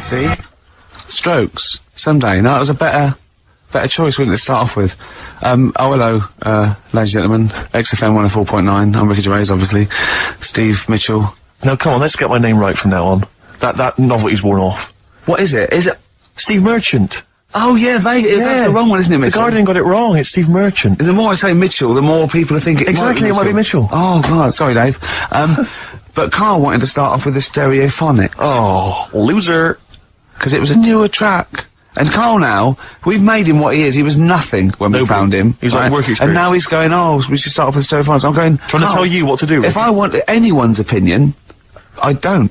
See? Strokes. Someday. No, that was a better choice, wouldn't it, to start off with? Hello, ladies and gentlemen. XFM 104.9. I'm Ricky Gervais, obviously. Steve Mitchell. No, come on, let's get my name right from now on. That novelty's worn off. What is it? Is it Steve Merchant? Oh, yeah, that's the wrong one, isn't it, Mitchell? The Guardian got it wrong, it's Steve Merchant. The more I say Mitchell, the more people are thinking exactly, it might be Mitchell. Oh, God, sorry, Dave. But Carl wanted to start off with the stereophonics. Oh, loser. Because it was a newer track. And Carl now, we've made him what he is. He was nothing when we found him. He's like work experience. And now he's going, oh, we should start off with stereophonics. I'm going, trying to tell you what to do. If I want anyone's opinion, I don't.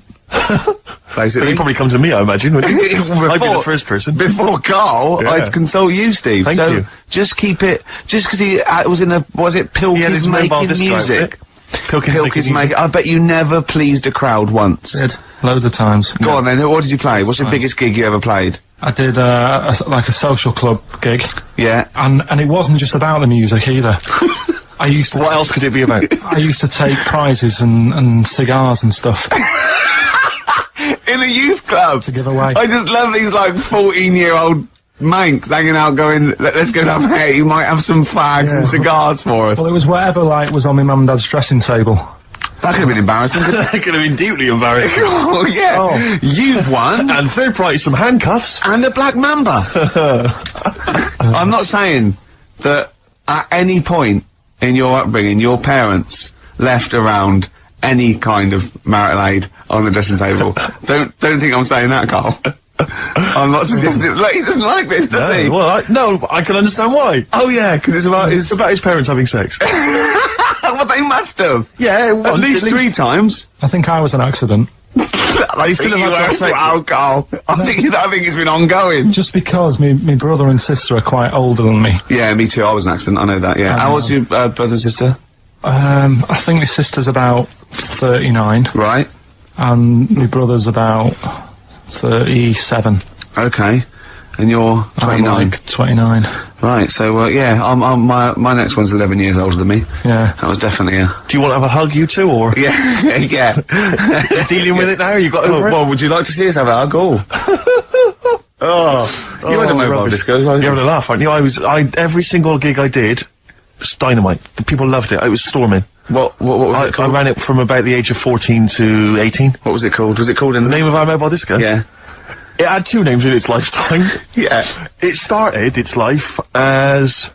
Basically. But you probably come to me, I imagine, wouldn't you? I'd be the first person. Before Carl, I'd consult you, Steve. Thank you. Just keep it, just because he was in Pilkington's making music. Pilkington's making, I bet you never pleased a crowd once. Did. Loads of times. Go on then, what did you play? What's your biggest gig you ever played? I did, like a social club gig. Yeah. And it wasn't just about the music either. I used to... What else could it be about? I used to take prizes and cigars and stuff. In a youth club? To give away. I just love these, like, 14-year-old manx hanging out going, let's go down here, you might have some fags and cigars for us. Well, it was whatever, like, was on my mum and dad's dressing table. That could have been embarrassing, couldn't it? That could have been deeply embarrassing. Oh, yeah. Oh. You've won. And third prize, some handcuffs. And a black mamba. I'm not saying that at any point in your upbringing, your parents left around any kind of marital aid on the dressing table. Don't think I'm saying that, Carl. I'm not suggesting, like, he doesn't like this, does he? Well, I can understand why. Oh yeah, because it's about his parents having sex. Well, they must have. Yeah, at least 3 times. I think I was an accident. I still have sex. Oh, Carl. I think it's been ongoing. Just because me brother and sister are quite older than me. Yeah, me too. I was an accident. I know that. Yeah. How old's your brother and sister? I think my sister's about 39. Right. And my brother's about 37. Okay. And you're 29? I'm like 29. Right, so, yeah, my next one's 11 years older than me. Yeah. That was definitely a... Do you want to have a hug, you two, or...? Yeah, yeah. You're dealing with it now? You got over it? Well, would you like to see us have a hug? You had a mobile disco as well, You're having a laugh, aren't you? Every single gig I did, it's dynamite. The people loved it. It was storming. What was it called? I ran it from about the age of 14 to 18. What was it called? Was it called in the name of our mobile disco? Yeah. It had 2 names in its lifetime. Yeah. It started its life as...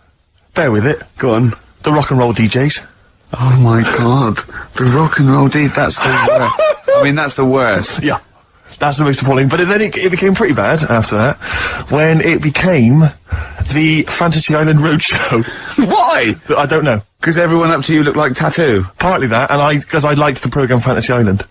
Bear with it. Go on. The rock and roll DJs. Oh my god. The rock and roll DJs, that's the worst. I mean, that's the worst. Yeah. That's the most appalling. But then it became pretty bad after that, when it became the Fantasy Island Roadshow. Why? I don't know. Because everyone up to you looked like Tattoo? Partly that, and because I liked the programme Fantasy Island.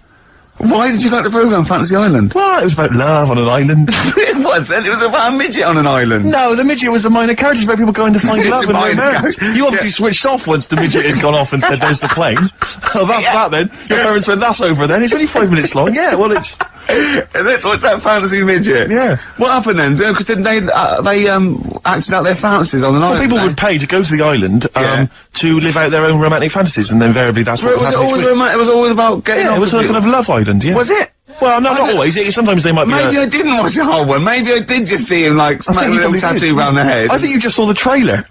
Why did you like the programme Fantasy Island? Well, it was about love on an island. It wasn't. It was about a midget on an island. No, the midget was a minor character about people going to find love and romance. You obviously switched off once the midget had gone off and said, there's the plane. Oh, that's that then. Your parents went, that's over then. It's only 5 minutes long. Yeah, well, it's... What's that fantasy midget? Yeah. What happened then? Because didn't they acted out their fantasies on an island? People would pay to go to the island, to live out their own romantic fantasies, and invariably that's what was. It was always about getting off. It was a kind of love island, yeah. Was it? Well, no, not always. Sometimes they might be. Maybe I didn't watch the whole one. Maybe I did just see him, like, smacking a little tattoo around the head. I think you just saw the trailer.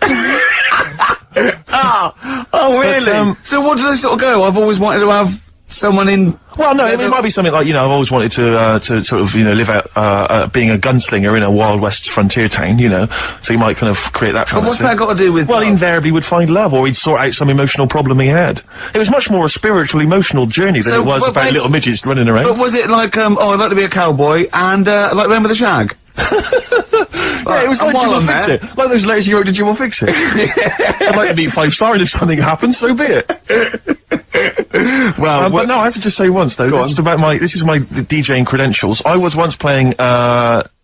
Oh, really? But, so what did I sort of go? I've always wanted to have someone in... Well, no, it might be something like, you know, I've always wanted to sort of, you know, live out, being a gunslinger in a Wild West frontier town, you know, so you might kind of create that fantasy. But what's that got to do with... Well, he invariably would find love, or he'd sort out some emotional problem he had. It was much more a spiritual, emotional journey than it was about little midgets running around. But was it like, oh, I'd like to be a cowboy, and, like, Remember the Shag? Yeah, it was like Jim will fix it. Like those letters you wrote to Jim will fix it. I'd like to be 5-star, and if something happens, so be it. Well, but no, I have to just say once though, this is my DJing credentials. I was once playing,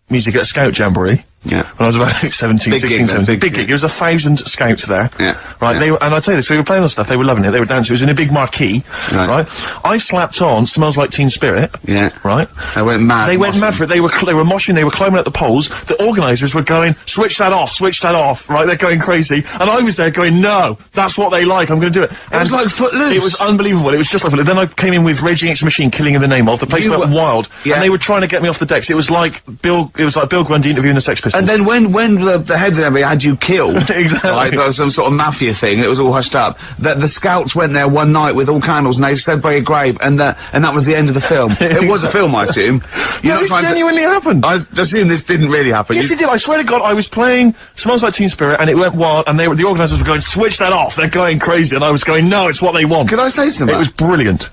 music at a Scout Jamboree. Yeah. When I was about 17, 16, 17. Big gig. There was 1,000 scouts there. Yeah. Right, and I'll tell you this, we were playing on stuff, they were loving it, they were dancing, it was in a big marquee, right? I slapped on Smells Like Teen Spirit. Yeah. Right? They went mad. They went mad for it, they were moshing, they were climbing up the poles, the organisers were going, switch that off, right? They're going crazy, and I was there going, no, that's what they like, I'm gonna do it. It was like Footloose. It was unbelievable, it was just like Footloose. Then I came in with Rage Against the Machine, Killing in the Name of, the place went wild, and they were trying to get me off the decks, it was like Bill Grundy interviewing the Sex Pistols. And then when the heads and everything had you killed, exactly, like there was some sort of mafia thing, it was all hushed up, that the scouts went there one night with all candles and they stood by a grave, and that was the end of the film. It was a film, I assume. No, this genuinely happened. I assume this didn't really happen. Yes, it did. I swear to God, I was playing Smells Like Teen Spirit, and it went wild, and the organisers were going, switch that off, they're going crazy, and I was going, no, it's what they want. Can I say something? It was brilliant.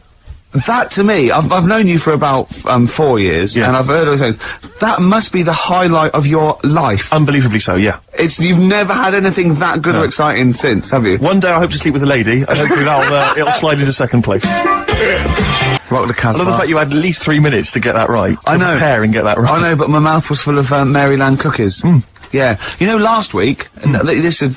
That, to me, I've known you for about 4 years, and I've heard all those things. That must be the highlight of your life. Unbelievably so, yeah. You've never had anything that good or exciting since, have you? One day I hope to sleep with a lady, and hopefully it'll slide into second place. Rock the Casbah. I love the fact you had at least 3 minutes to get that right. I know. Prepare and get that right. I know, but my mouth was full of Maryland cookies. Yeah. You know, last week, this would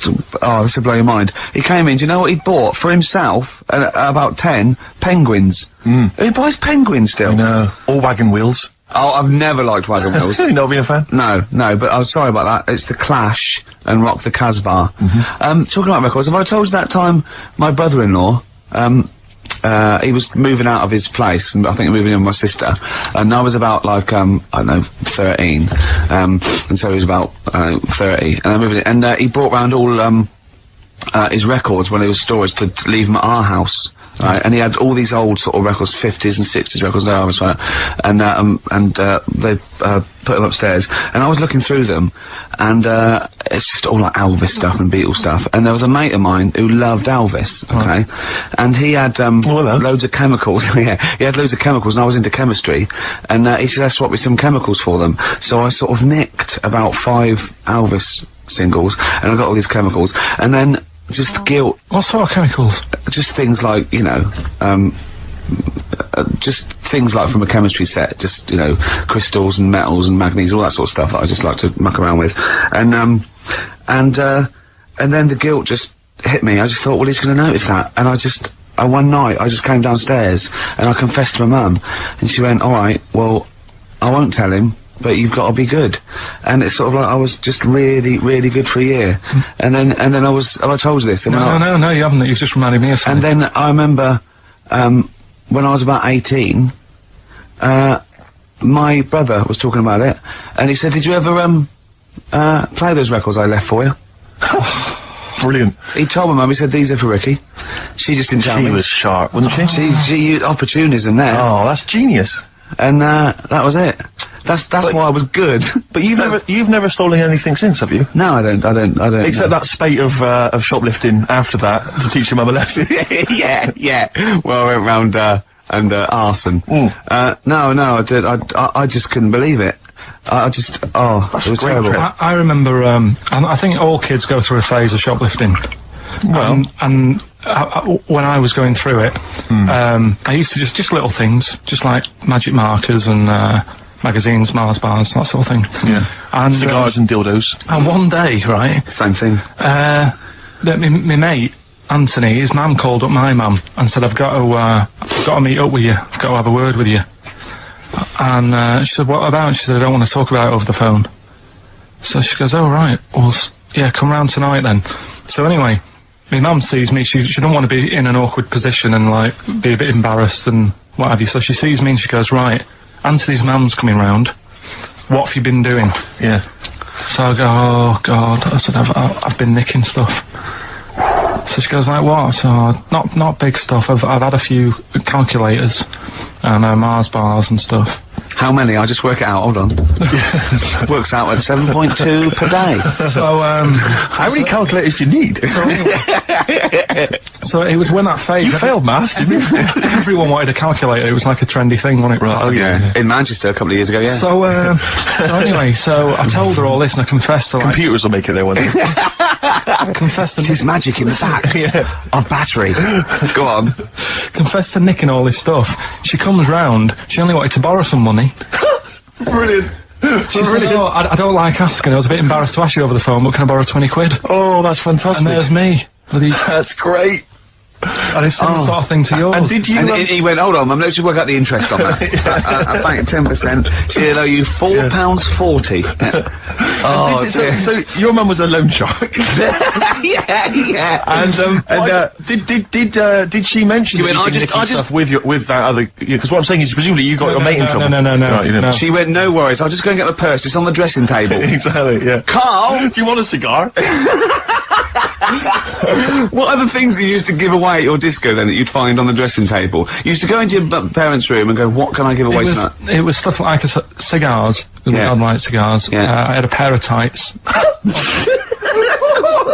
blow your mind. He came in, do you know what he bought? For himself, about 10 penguins. Who buys penguins still? No. All wagon wheels. Oh, I've never liked wagon wheels. You've not been a fan? No, but I was sorry about that. It's The Clash and Rock the Casbah. Talking about records, have I told you that time my brother-in-law, he was moving out of his place, and I think moving in with my sister, and I was about, like, I don't know, 13, and so he was about, 30, and I moved in, and he brought round all, his records when he was storage to leave them at our house. Right, and he had all these old sort of records, 50s and 60s records, they always right, and they put them upstairs, and I was looking through them, and it's just all like Elvis stuff and Beatles stuff, and there was a mate of mine who loved Elvis, okay, and he had loads of chemicals. Yeah, he had loads of chemicals, and I was into chemistry, and he said, let's swap me some chemicals for them. So I sort of nicked about 5 Elvis singles, and I got all these chemicals, and then just guilt. What sort of chemicals? Just things like, you know, just things like from a chemistry set, just, you know, crystals and metals and manganese, all that sort of stuff that I just like to muck around with. And then the guilt just hit me. I just thought, well, he's gonna notice that. And one night, I just came downstairs and I confessed to my mum, and she went, alright, well, I won't tell him, but you've got to be good. And it's sort of like I was just really, really good for a year. And then have I told you this? No, you haven't. You've just reminded me of something. And then I remember, when I was about 18, my brother was talking about it, and he said, did you ever, play those records I left for you? Brilliant. He told my mum, he said, these are for Ricky. She just didn't tell me. She was sharp, wasn't she? She used opportunism there. Oh, that's genius. And, that was it. That's why I was good. But you've never stolen anything since, have you? No, I don't. Except that spate of shoplifting after that to teach your mum a lesson. yeah. Well, I went round, and arson. No, I did. I just couldn't believe it. It was terrible. I remember, I think all kids go through a phase of shoplifting. Well, and when I was going through it, I used to just little things, just like magic markers and magazines, Mars bars, that sort of thing. Yeah. And cigars and dildos. And one day, right? Same thing. My mate Anthony, his mum called up my mum and said, I've got to meet up with you. I've got to have a word with you. And she said, what about? She said, I don't want to talk about it over the phone. So she goes, oh right, well, yeah, come round tonight then. So anyway, my mum sees me, she don't want to be in an awkward position and, like, be a bit embarrassed and what have you, so she sees me and she goes, right, Anthony's mum's coming round, what have you been doing? Yeah. So I go, oh God, I said, I've been nicking stuff. So she goes, like what? So, not big stuff, I've had a few calculators and Mars bars and stuff. How many? I'll just work it out, hold on. Works out at 7.2 per day. So, how many calculators do you need? So it was when that phase... You failed maths, didn't you? Everyone wanted a calculator, it was like a trendy thing, wasn't it? Right. Oh yeah. In Manchester a couple of years ago, yeah. So, anyway, so I told her all this and I confessed to, like... Computers will make it there one day. I confessed to... There's magic in the back of battery. Go on. Confessed to nicking all this stuff. She comes round, she only wanted to borrow some money. Brilliant. She said, "Oh, I don't like asking. I was a bit embarrassed to ask you over the phone, but can I borrow 20 quid?" Oh, that's fantastic. And there's me. That's great. And it's similar sort of thing to yours. And did you? And he went, hold on, Mum, let's just work out the interest on that. I bank 10%. She'll owe you £4.40. So your mum was a loan shark. yeah. And did she mention? She went, I just with that other, because what I'm saying is presumably you got your mate in trouble. No. Right, you didn't. No. She went, no worries, I'll just go and get my purse. It's on the dressing table. Exactly. Yeah. Carl, do you want a cigar? what other things you used to give away at your disco then that you'd find on the dressing table? You used to go into your parents' room and go, what can I give away tonight? It was stuff like cigars. Yeah. I'd like cigars. Yeah. I had a pair of tights.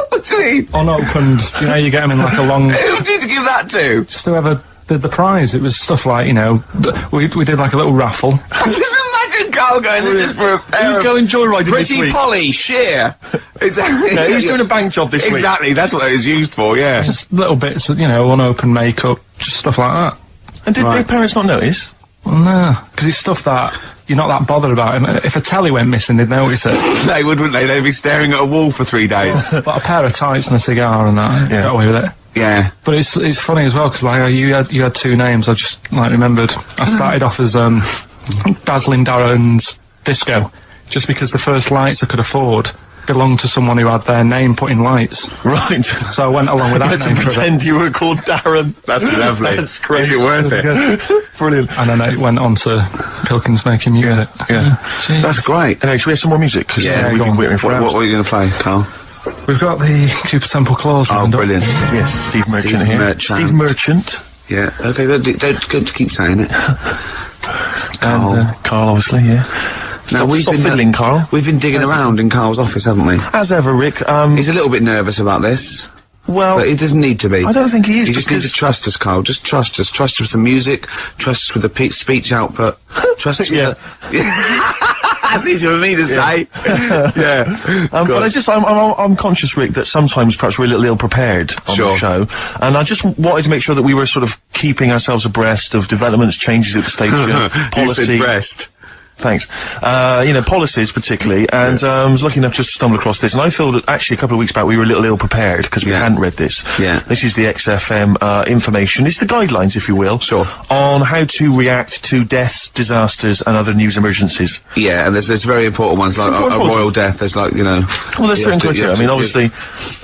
What do you mean? Unopened. You know, you get them in like a long... Who did you give that to? Just whoever did the prize. It was stuff like, you know, we did like a little raffle. Just imagine Carl going there just for a pair Who's going joyriding this Pretty week? Polly, sheer. Exactly. Yeah, who's doing a bank job this week? Exactly, that's what it was used for, yeah. Just little bits of, you know, unopened makeup, just stuff like that. And did their parents not notice? Well, no, because it's stuff that you're not that bothered about. If a telly went missing, they'd notice it. They would, wouldn't they? They'd be staring at a wall for 3 days. But a pair of tights and a cigar and that, got away with it. Yeah. But it's funny as well, because like, you had 2 names, I just, like, remembered. I started off as, Dazzling Darren's Disco, just because the first lights I could afford belonged to someone who had their name put in lights. Right. So I went along with that name to for a bit. pretend you were called Darren. That's lovely. That's great. Is it worth it? Brilliant. And then it went on to Pilkins making music. Yeah. Jeez. That's great. Anyway, should we have some more music? 'Cause, Yeah, we've go been on. waiting for What are you going to play, Carl? We've got the Cooper Temple Clause Oh, lined up. brilliant. Yes, Steve Merchant here. Merchant. Steve Merchant. Yeah, okay, don't keep saying it. And Carl, obviously, yeah. Now, Stop fiddling, Carl. We've been digging around in Carl's office, haven't we? As ever, Rick. He's a little bit nervous about this. Well, But he doesn't need to be. I don't think he is. You just need to trust us, Carl. Just trust us. Trust us with the music. Trust us with the speech output. Trust us with Yeah. That's easy for me to say. Yeah. But I'm conscious, Rick, that sometimes perhaps we're a little ill-prepared on the show, and I just wanted to make sure that we were sort of keeping ourselves abreast of developments, changes at the station, policy. You said breast. Thanks. You know, policies particularly, and I was lucky enough just to stumble across this, and I feel that actually a couple of weeks back we were a little ill-prepared because we hadn't read this. Yeah. This is the XFM information. It's the guidelines, if you will, on how to react to deaths, disasters, and other news emergencies. Yeah, and there's very important ones like a royal death. There's like, you know. Well, there's certain criteria. I mean, obviously,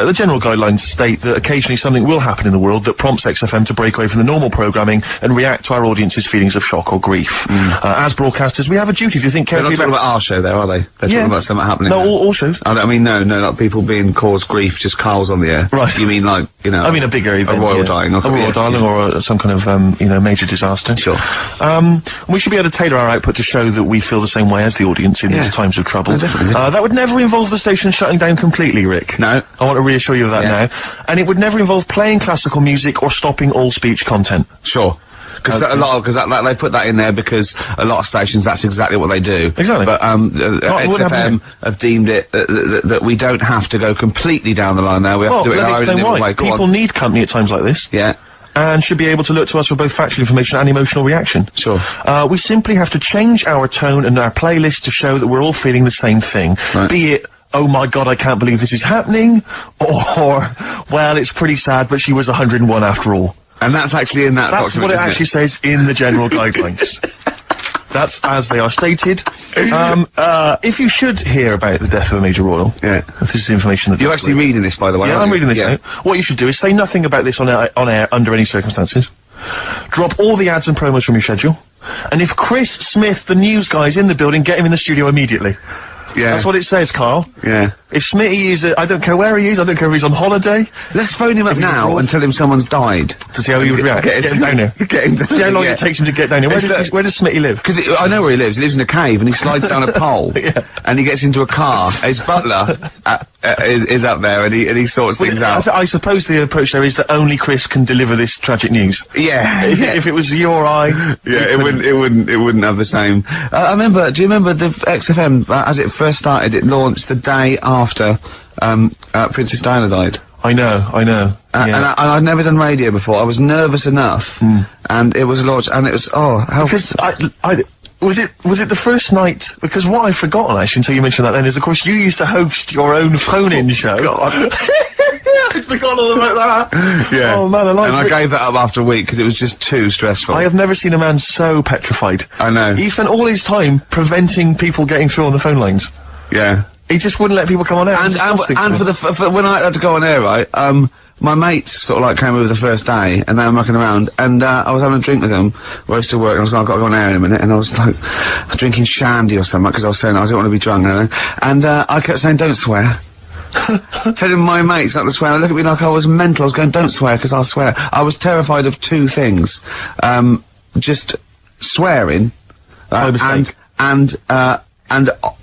the general guidelines state that occasionally something will happen in the world that prompts XFM to break away from the normal programming and react to our audience's feelings of shock or grief. As broadcasters, we have a duty to think They're not carefully talking about our show there, are they? They're talking about something happening No, there. all shows. I mean, no, like people being caused grief, just Carl's on the air. Right. You mean like, you know. I mean a bigger event. A royal dying. A royal dying or some kind of, you know, major disaster. Sure. We should be able to tailor our output to show that we feel the same way as the audience in these times of trouble. No, definitely. That would never involve the station shutting down completely, Rick. No. I want to reassure you of that now. And it would never involve playing classical music or stopping all speech content. Sure. Because they put that in there because a lot of stations, that's exactly what they do. Exactly. But XFM have deemed it that we don't have to go completely down the line there. We have to do it in our own little way. People need company at times like this. Yeah. And should be able to look to us for both factual information and emotional reaction. Sure. We simply have to change our tone and our playlist to show that we're all feeling the same thing. Right. Be it, oh my god, I can't believe this is happening, or, well, it's pretty sad, but she was 101 after all. And that's actually in that That's document, what it actually says in the general guidelines. That's as they are stated. If you should hear about the death of a major royal, this is information that You're actually reading this, by the way. Yeah, I'm reading this out. What you should do is say nothing about this on air under any circumstances. Drop all the ads and promos from your schedule. And if Chris Smith, the news guy, is in the building, get him in the studio immediately. Yeah. That's what it says, Carl. Yeah. If Smitty is, I don't care where he is, I don't care if he's on holiday. Let's phone him up now and tell him someone's died. To see how he would react. Get him down here. Get him down. See how long it takes him to get down here. Where does Smitty live? Because I know where he lives. He lives in a cave and he slides down a pole. And he gets into a car. His butler is up there and he sorts things out. I suppose the approach there is that only Chris can deliver this tragic news. Yeah. If it was you or I. Yeah, it wouldn't have the same. Do you remember the XFM, as it first started, it launched the day after, Princess Diana died? I know. And I'd never done radio before. I was nervous enough. And it was launched, and it was, how... Because was it the first night? Because what I've forgotten, actually, until you mentioned that then, is of course you used to host your own phone-in show. God. I'd forgotten all about that. Yeah. Oh man, I gave that up after a week because it was just too stressful. I have never seen a man so petrified. I know. He spent all his time preventing people getting through on the phone lines. Yeah. He just wouldn't let people come on air. And for when I had to go on air, right, my mates sort of like came over the first day, and they were mucking around, and I was having a drink with them where I used to work, and I was going, I've got to go on air in a minute, and I was like, drinking shandy or something, because I was saying I didn't want to be drunk and everything, and I kept saying, don't swear. Telling my mates not to swear, they look at me like I was mental. I was going, don't swear, because I'll swear. I was terrified of two things. Just swearing, and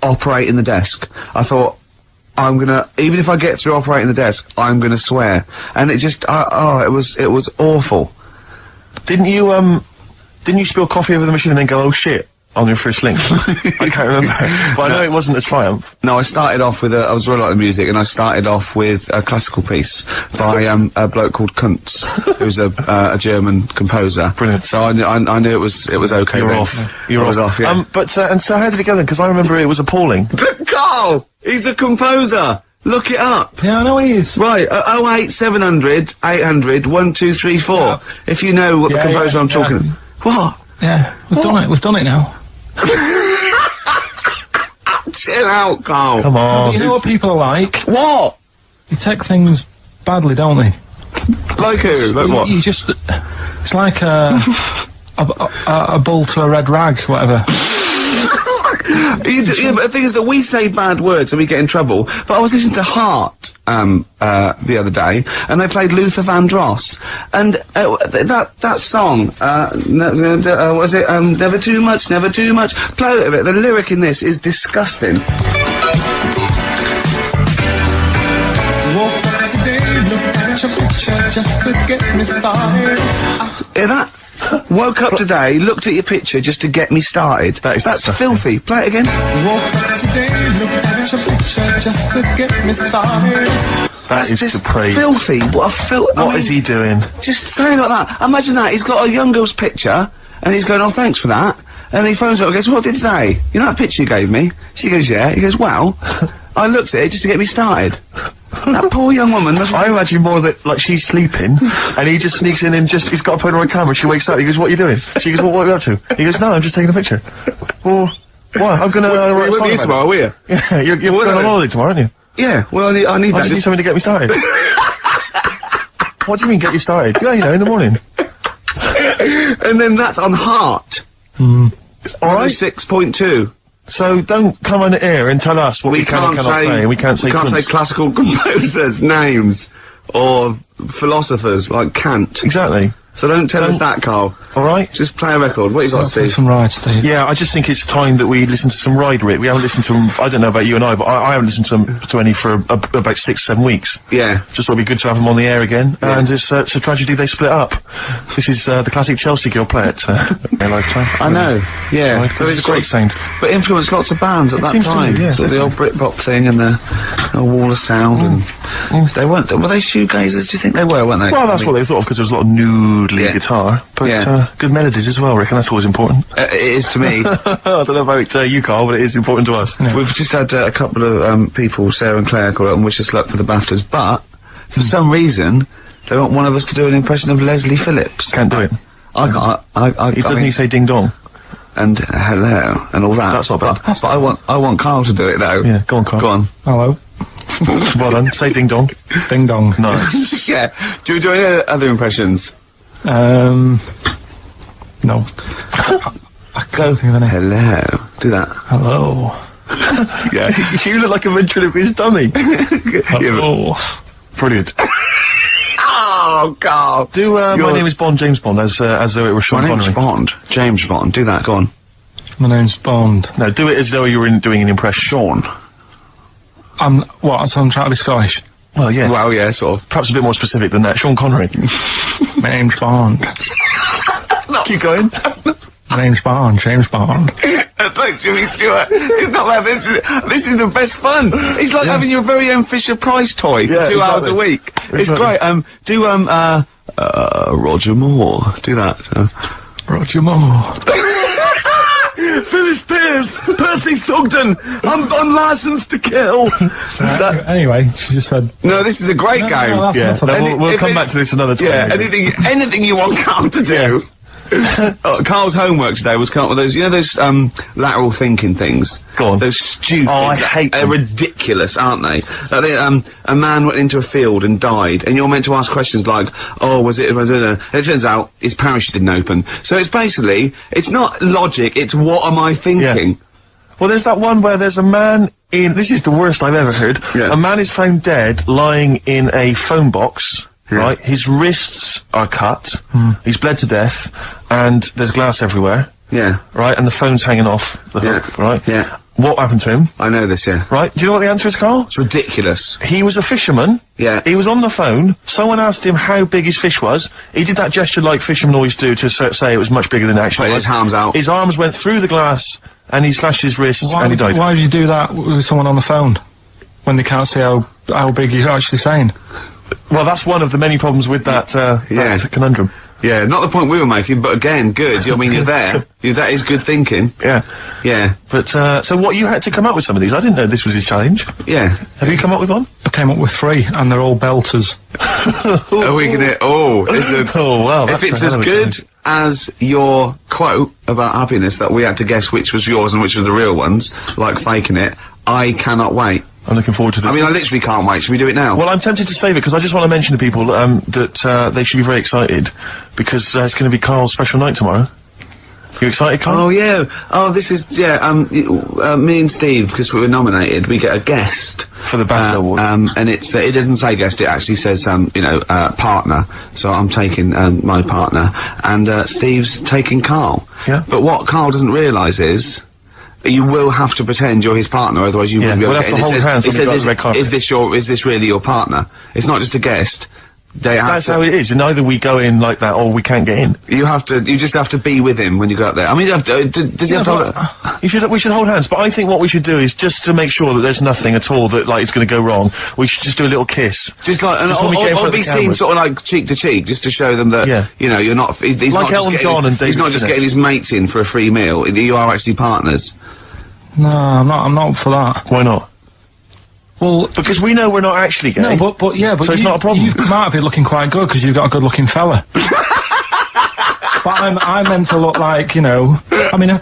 operating the desk. I thought, I'm gonna, even if I get through operating the desk, I'm gonna swear. And it just, it was awful. Didn't you spill coffee over the machine and then go, oh shit, on your first link? I can't remember. But I know it wasn't a triumph. No, I started off with I was really like the music, and I started off with a classical piece by a bloke called Kuntz, who's a German composer. Brilliant. So I knew it was okay. You're then. off. You're off. Yeah. But and so how did it go then? Because I remember it was appalling. But Carl, he's a composer. Look it up. Yeah, I know he is. Right, 08700 800 1234. Yeah. If you know what the composer I'm talking about. What? Yeah, we've done it. We've done it now. Chill out, Carl. Come on. But you know what people are like? What? They take things badly, don't they? Like who? Like what? You just, it's like a bull to a red rag, whatever. Yeah, but the thing is that we say bad words and we get in trouble. But I was listening to Heart the other day, and they played Luther Vandross, and that song, was it Never Too Much, Never Too Much? Play a little bit. The lyric in this is disgusting. Woke up today, looked at your picture just to get me started. Hear that? Woke up today, looked at your picture just to get me started. That's filthy. Play it again. Woke up today, looked at your picture just to get me started. That is just depraved. Filthy. What What is he doing? Just saying like that. Imagine that. He's got a young girl's picture, and he's going, oh, thanks for that. And he phones her up and goes, what did it say? You know that picture you gave me? She goes, yeah. He goes, well, I looked at it just to get me started. That poor young woman must... I imagine more that, like, she's sleeping, and he just sneaks in and he's got to put her on camera, she wakes up, he goes, what are you doing? She goes, well, what are you up to? He goes, no, I'm just taking a picture. Well, what? I'm gonna... you won't be here tomorrow, will you? Yeah, you're going on holiday tomorrow, aren't you? Yeah, well, I need that. I just need something to get me started. What do you mean, get you started? Yeah, you know, in the morning. And then that's on Heart. Alright. 6.2. So don't come on air and tell us what we can and cannot say. We can't say classical composers' names or philosophers like Kant. Exactly. So don't tell us that, Carl. Alright? Just play a record. What you got, Steve? Some rides, Steve. Yeah, I just think it's time that we listen to some Ride Rit. We haven't listened to them, I don't know about you and I, but I haven't listened to any for about 6-7 weeks. Yeah. Just thought it'd be good to have them on the air again. Yeah. And it's a tragedy they split up. This is the classic Chelsea girl play it their lifetime. I know, yeah. Right, it was a great sound. But influenced lots of bands at that time. Yeah, sort of the old Britpop thing and the old Wall of Sound and... They weren't... Were they shoegazers? Do you think they were, weren't they? Well, that's what they thought of, because there was a lot of nude lead guitar. But good melodies as well, Rick, and that's always important. It is to me. I don't know about you, Carl, but it is important to us. Yeah. We've just had a couple of people, Sarah and Claire, call up and wish us luck for the BAFTAs, but for some reason they want one of us to do an impression of Leslie Phillips. Can't do it. Doesn't he say ding dong? And hello and all that. That's not bad. But I want Carl to do it though. Yeah, go on, Carl. Go on. Hello. Well done. Say ding dong. Ding dong. Nice. Yeah. Do we do any other impressions? No. I don't think of any. Hello. Do that. Hello. Yeah. You look like a ventriloquist dummy. Hello. Brilliant. Oh, God. Do, my name is Bond, James Bond, as though it were Sean Connery. My name's Bond, James Bond. Do that, go on. My name's Bond. No, do it as though you were doing an impression. Sean. So I'm trying to be Scottish. Well, yeah. Well, yeah, sort of. Perhaps a bit more specific than that. Sean Connery. My name's Bond. Keep going. My name's Bond, James Bond. Like Jimmy Stewart. It's not like this. This is the best fun. It's like having your very own Fisher-Price toy for 2 hours a week. It's great. Do Roger Moore. Do that. Roger Moore. Elvis Pierce, Percy Sugden, I'm licensed to kill. Anyway, she just said... No, this is a great game. No, that's enough of that. We'll come back to this another time. Yeah, anything you want Carl to do. Carl's homework today was come up with those, you know those, lateral thinking things? Go on. Those stupid... Oh, I hate They're them. ridiculous, aren't they? Like a man went into a field and died, and you're meant to ask questions like, oh, was it... And it turns out his parachute didn't open. So it's basically, it's not logic, it's what am I thinking? Yeah. Well, there's that one where there's a man in... This is the worst I've ever heard. Yeah. A man is found dead lying in a phone box. Right, his wrists are cut, he's bled to death, and there's glass everywhere. Yeah. Right, and the phone's hanging off the hook, right? Yeah. What happened to him? I know this, yeah. Right, do you know what the answer is, Carl? It's ridiculous. He was a fisherman. Yeah. He was on the phone, someone asked him how big his fish was, he did that gesture like fishermen always do to say it was much bigger than it actually Put was. his arms out. His arms went through the glass, and he slashed his wrists, and he died. Why would you do that with someone on the phone? When they can't see how big you're actually saying? Well, that's one of the many problems with that, that conundrum. Yeah, not the point we were making, but again, good. I mean, you're there. That is good thinking. Yeah. Yeah. But, so what, you had to come up with some of these? I didn't know this was his challenge. Yeah. Have you come up with one? I came up with 3, and they're all belters. Are we gonna... Oh, Oh, wow. If it's as good as your quote about happiness that we had to guess which was yours and which was the real ones, like faking it, I cannot wait. I'm looking forward to this. I mean, I literally can't wait. Should we do it now? Well, I'm tempted to save it because I just want to mention to people that they should be very excited because it's going to be Carl's special night tomorrow. You excited, Carl? Oh, yeah. Oh, this is, me and Steve, because we were nominated, we get a guest. For the BAFTA Awards. And it's, it doesn't say guest, it actually says, partner. So I'm taking, my partner. And, Steve's taking Carl. Yeah. But what Carl doesn't realise is, you will have to pretend you're his partner, otherwise you wouldn't be able we'll to have to hold hands when we go to the red carpet. is this really your partner? It's not just a guest. That's how it is, and either we go in like that or we can't get in. You just have to be with him when you go up there. I mean, you have to, does he have to... We should hold hands, but I think what we should do is just to make sure that there's nothing at all that, like, it's gonna go wrong, we should just do a little kiss. Just like, or be seen sort of like cheek to cheek, just to show them that, you know, you're not, he's like not Elton John and David he's not just getting his mates in for a free meal, you are actually partners. No, I'm not for that. Why not? Well, because we know we're not actually gay. No, but so it's not a problem. You've come out of it looking quite good because you've got a good-looking fella. But I'm meant to look like, you know. I mean,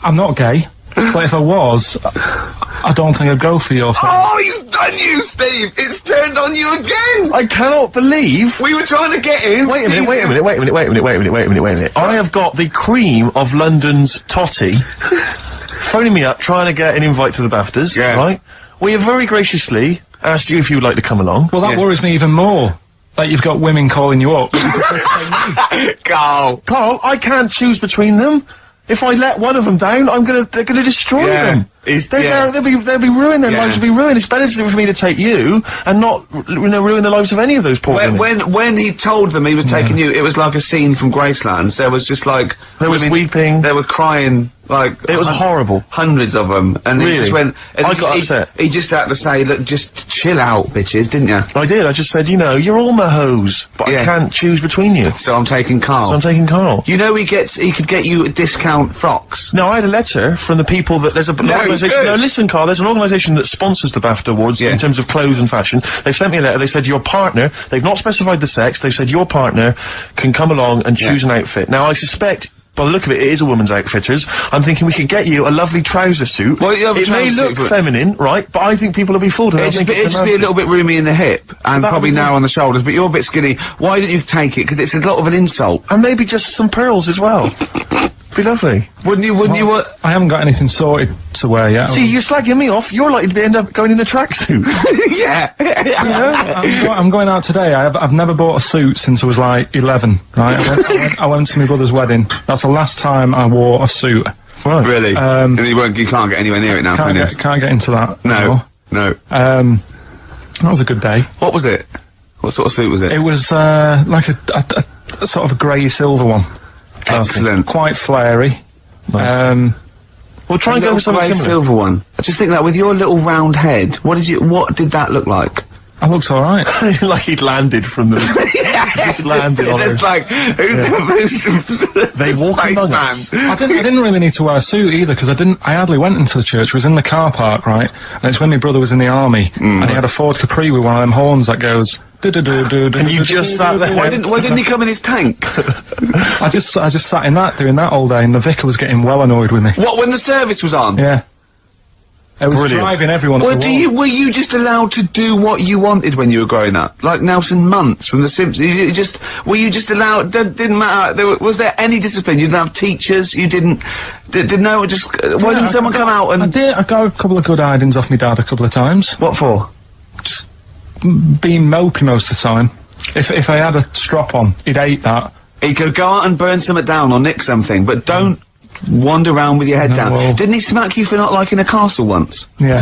I'm not gay, but if I was, I don't think I'd go for your thing. Oh, he's done you, Steve! It's turned on you again! I cannot believe we were trying to get in. Wait a minute. I have got the cream of London's TOTTY phoning me up, trying to get an invite to the BAFTAs. Yeah. Right. We have very graciously asked you if you would like to come along. Well, that worries me even more. That you've got women calling you up. Carl, I can't choose between them. If I let one of them down, they're gonna destroy them. They'll be ruined. Their lives will be ruined. It's better for me to take you and not, ruin the lives of any of those poor women. When he told them he was taking you, it was like a scene from Graceland. There was just like there was weeping. They were crying. Like it was horrible. Hundreds of them, and really? He just went. And I got upset. He just had to say, "Look, just chill out, bitches," didn't you? I did. I just said, you're all my hoes, but I can't choose between you. So I'm taking Carl. You know, he could get you discount frocks. No, I had a letter from the people that there's no, listen, Carl. There's an organisation that sponsors the BAFTA Awards in terms of clothes and fashion. They sent me a letter. They said your partner. They've not specified the sex. They've said your partner can come along and choose an outfit. Now I suspect, by the look of it, it is a woman's outfitters. I'm thinking we could get you a lovely trouser suit. Well, it may look feminine, right? But I think people will be fooled. It'd just be a little bit roomy in the hip and probably narrow on the shoulders. But you're a bit skinny. Why didn't you take it? Because it's a lot of an insult. And maybe just some pearls as well. Be lovely. Wouldn't you? I haven't got anything sorted to wear yet. See, you're slagging me off. You're likely to end up going in a tracksuit. Yeah. I'm going out today. I've never bought a suit since I was like 11. Right. I went to my brother's wedding. That's the last time I wore a suit. Right. Really? And you can't get anywhere near it now. Can't get into that. No. That was a good day. What was it? What sort of suit was it? It was like a sort of a grey silver one. Excellent. Quite flary. Nice. We'll try and go with something similar. Silver one. I just think that with your little round head, what did that look like? I looked alright. Like he'd landed from the... just landed on It's her. like, who's They walk among us. I didn't really need to wear a suit either, because I hardly went into the church. I was in the car park, right? And it's when my brother was in the army, and he had a Ford Capri with one of them horns that goes... And you just sat there. Why didn't he come in his tank? I just sat in that, doing that all day, and the vicar was getting well annoyed with me. What, when the service was on? Yeah. It was Brilliant. driving everyone up Well, the wall. were you just allowed to do what you wanted when you were growing up? Like Nelson Muntz from The Simpsons? Were you just allowed, didn't matter, was there any discipline? You didn't have teachers, you didn't know, why didn't someone come out and... I got a couple of good hidings off my dad a couple of times. What for? Just being mopey most of the time. If I had a strop on, he'd hate that. He could go out and burn something down or nick something, but don't wander around with your head down. well- Didn't he smack you for not liking a castle once? Yeah.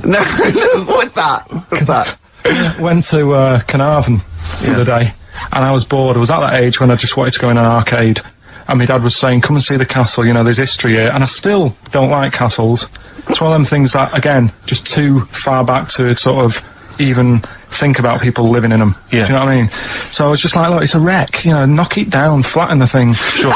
No, what's that? What's that? Went to Carnarvon the other day, and I was bored. I was at that age when I just wanted to go in an arcade, and my dad was saying, come and see the castle, you know, there's history here, and I still don't like castles. It's one of them things that, again, just too far back to sort of even think about people living in them. Yeah. Do you know what I mean? So I was just like, look, it's a wreck, you know, knock it down, flatten the thing. Sure.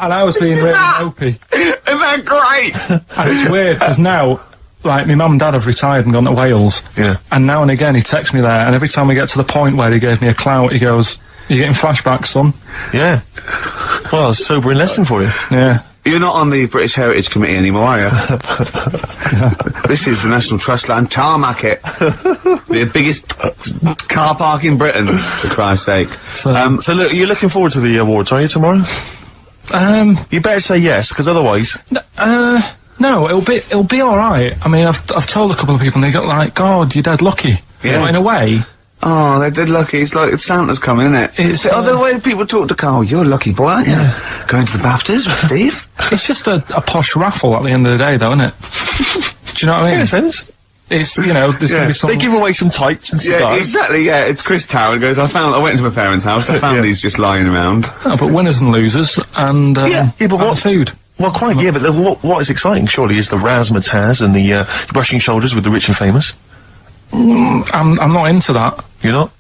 And I was being really mopey. Isn't that great? And it's weird, because now, like, my mum and dad have retired and gone to Wales. Yeah. And now and again he texts me there, and every time we get to the point where he gave me a clout, he goes, "You're getting flashbacks, son." Yeah. Well, it's a sobering lesson for you. Yeah. You're not on the British Heritage Committee anymore, are you? This is the National Trust land. Tarmac it. The biggest car park in Britain, for Christ's sake. So look, you're looking forward to the awards, are you, tomorrow? You better say yes, because otherwise... No, it'll be alright. I mean, I've told a couple of people, and they got like, God, you're dead lucky. Yeah. But in a way, Oh, they're dead lucky. It's like Santa's coming, isn't it? It's, the way people talk to Carl, you're a lucky boy, aren't you? Going to the BAFTAs with Steve? it's just a posh raffle at the end of the day, though, isn't it? Do you know what I mean? In a sense. It's, you know, there's gonna be some... They give away some tights and cigars. Yeah, exactly, yeah. It's Chris Tower goes, I went to my parents' house, I found these just lying around. Oh, but winners and losers, and, but and what food. Well, quite, yeah, but what is exciting, surely, is the razzmatazz and the brushing shoulders with the rich and famous. I'm not into that. You're not?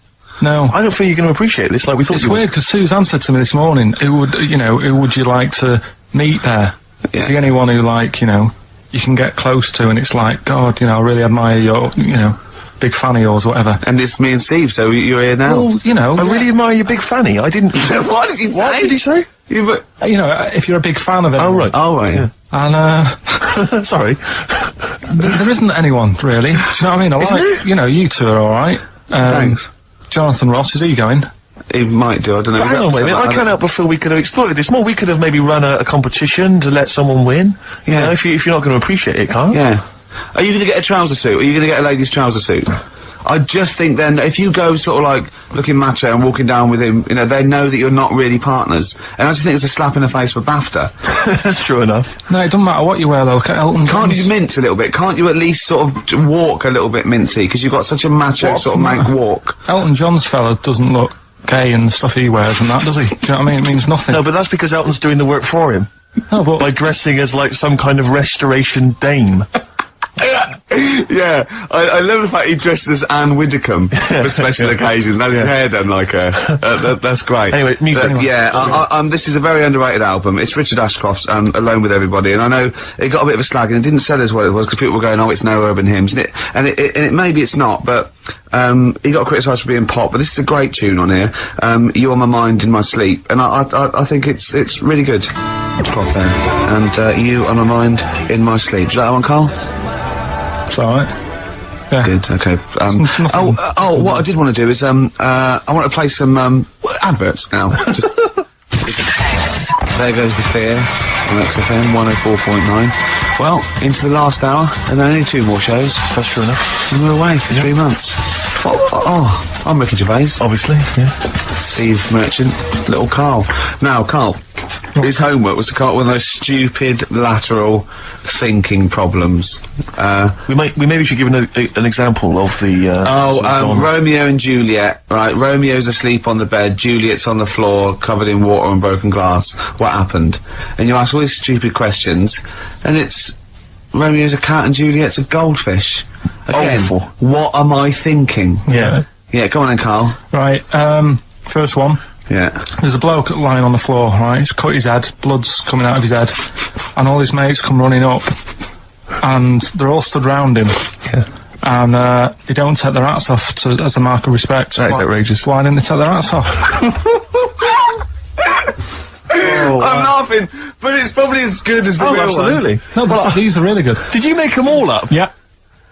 No. I don't feel you're going to appreciate this like we thought It's you weird, because Suzanne said to me this morning, who would you like to meet there? Yeah. Is he anyone who, like, you know, you can get close to, and it's like, God, you know, I really admire your, you know, big fan of yours, or whatever. And it's me and Steve, so you're here now. Well, you know... I really admire your big fanny. I didn't... What did you say? What did he say? You know, if you're a big fan of it. Oh, right. Oh, right, yeah. And, Sorry. there isn't anyone, really. Do you know what I mean? I like, you know, you two are alright. Thanks. Jonathan Ross, is he going? He might do, I don't know. Hang on, wait a minute. I can't help but feel we could have exploited this more. We could have maybe run a competition to let someone win. You know, if you're not going to appreciate it, Carl. Yeah. Are you going to get a trouser suit? Are you going to get a ladies' trouser suit? I just think then, if you go sort of like looking macho and walking down with him, you know, they know that you're not really partners. And I just think it's a slap in the face for BAFTA. That's true enough. No, it doesn't matter what you wear, though. Look at Elton Can't John's. you mince a little bit? Can't you at least sort of walk a little bit mincy? Because you've got such a macho What's sort of the mank matter? walk. Elton John's fella doesn't look gay and the stuff he wears and that, does he? Do you know what I mean? It means nothing. No, but that's because Elton's doing the work for him. No, but... By dressing as, like, some kind of restoration dame. Yeah, I love the fact he dresses as Anne Widdecombe for special occasions. That's his hair done like her. That's great. Anyway, music. Yeah, this is a very underrated album. It's Richard Ashcroft's Alone With Everybody, and I know it got a bit of a slag, and it didn't sell as well as it was because people were going, oh, it's no urban hymns, and it maybe it's not, but he got criticised for being pop, but this is a great tune on here. You On My Mind in My Sleep, and I think it's really good. Ashcroft there, and You On My Mind in My Sleep. Is that one, Carl? It's alright. Yeah. Good, okay. What I did want to do is, I want to play some, adverts now. There goes the fear on XFM 104.9. Well, into the last hour, and then only 2 more shows. That's true enough. And we're away for 3 months. I'm Ricky Gervais. Obviously, yeah. Steve Merchant, little Carl. Now, Carl, his homework was to come up with one of those stupid lateral thinking problems. We maybe should give an example of the, Romeo and Juliet, right? Romeo's asleep on the bed, Juliet's on the floor, covered in water and broken glass. What happened? And you ask all these stupid questions, and it's Romeo's a cat and Juliet's a goldfish. Again, Awful. what am I thinking? Yeah. Yeah, come on then, Carl. Right, first one. Yeah. There's a bloke lying on the floor, right? He's cut his head, blood's coming out of his head, and all his mates come running up, and they're all stood round him. Yeah. And they don't take their hats off as a mark of respect. That is outrageous. Why didn't they take their hats off? I'm laughing, but it's probably as good as the real absolutely. ones. No, but these are really good. Did you make them all up? Yeah.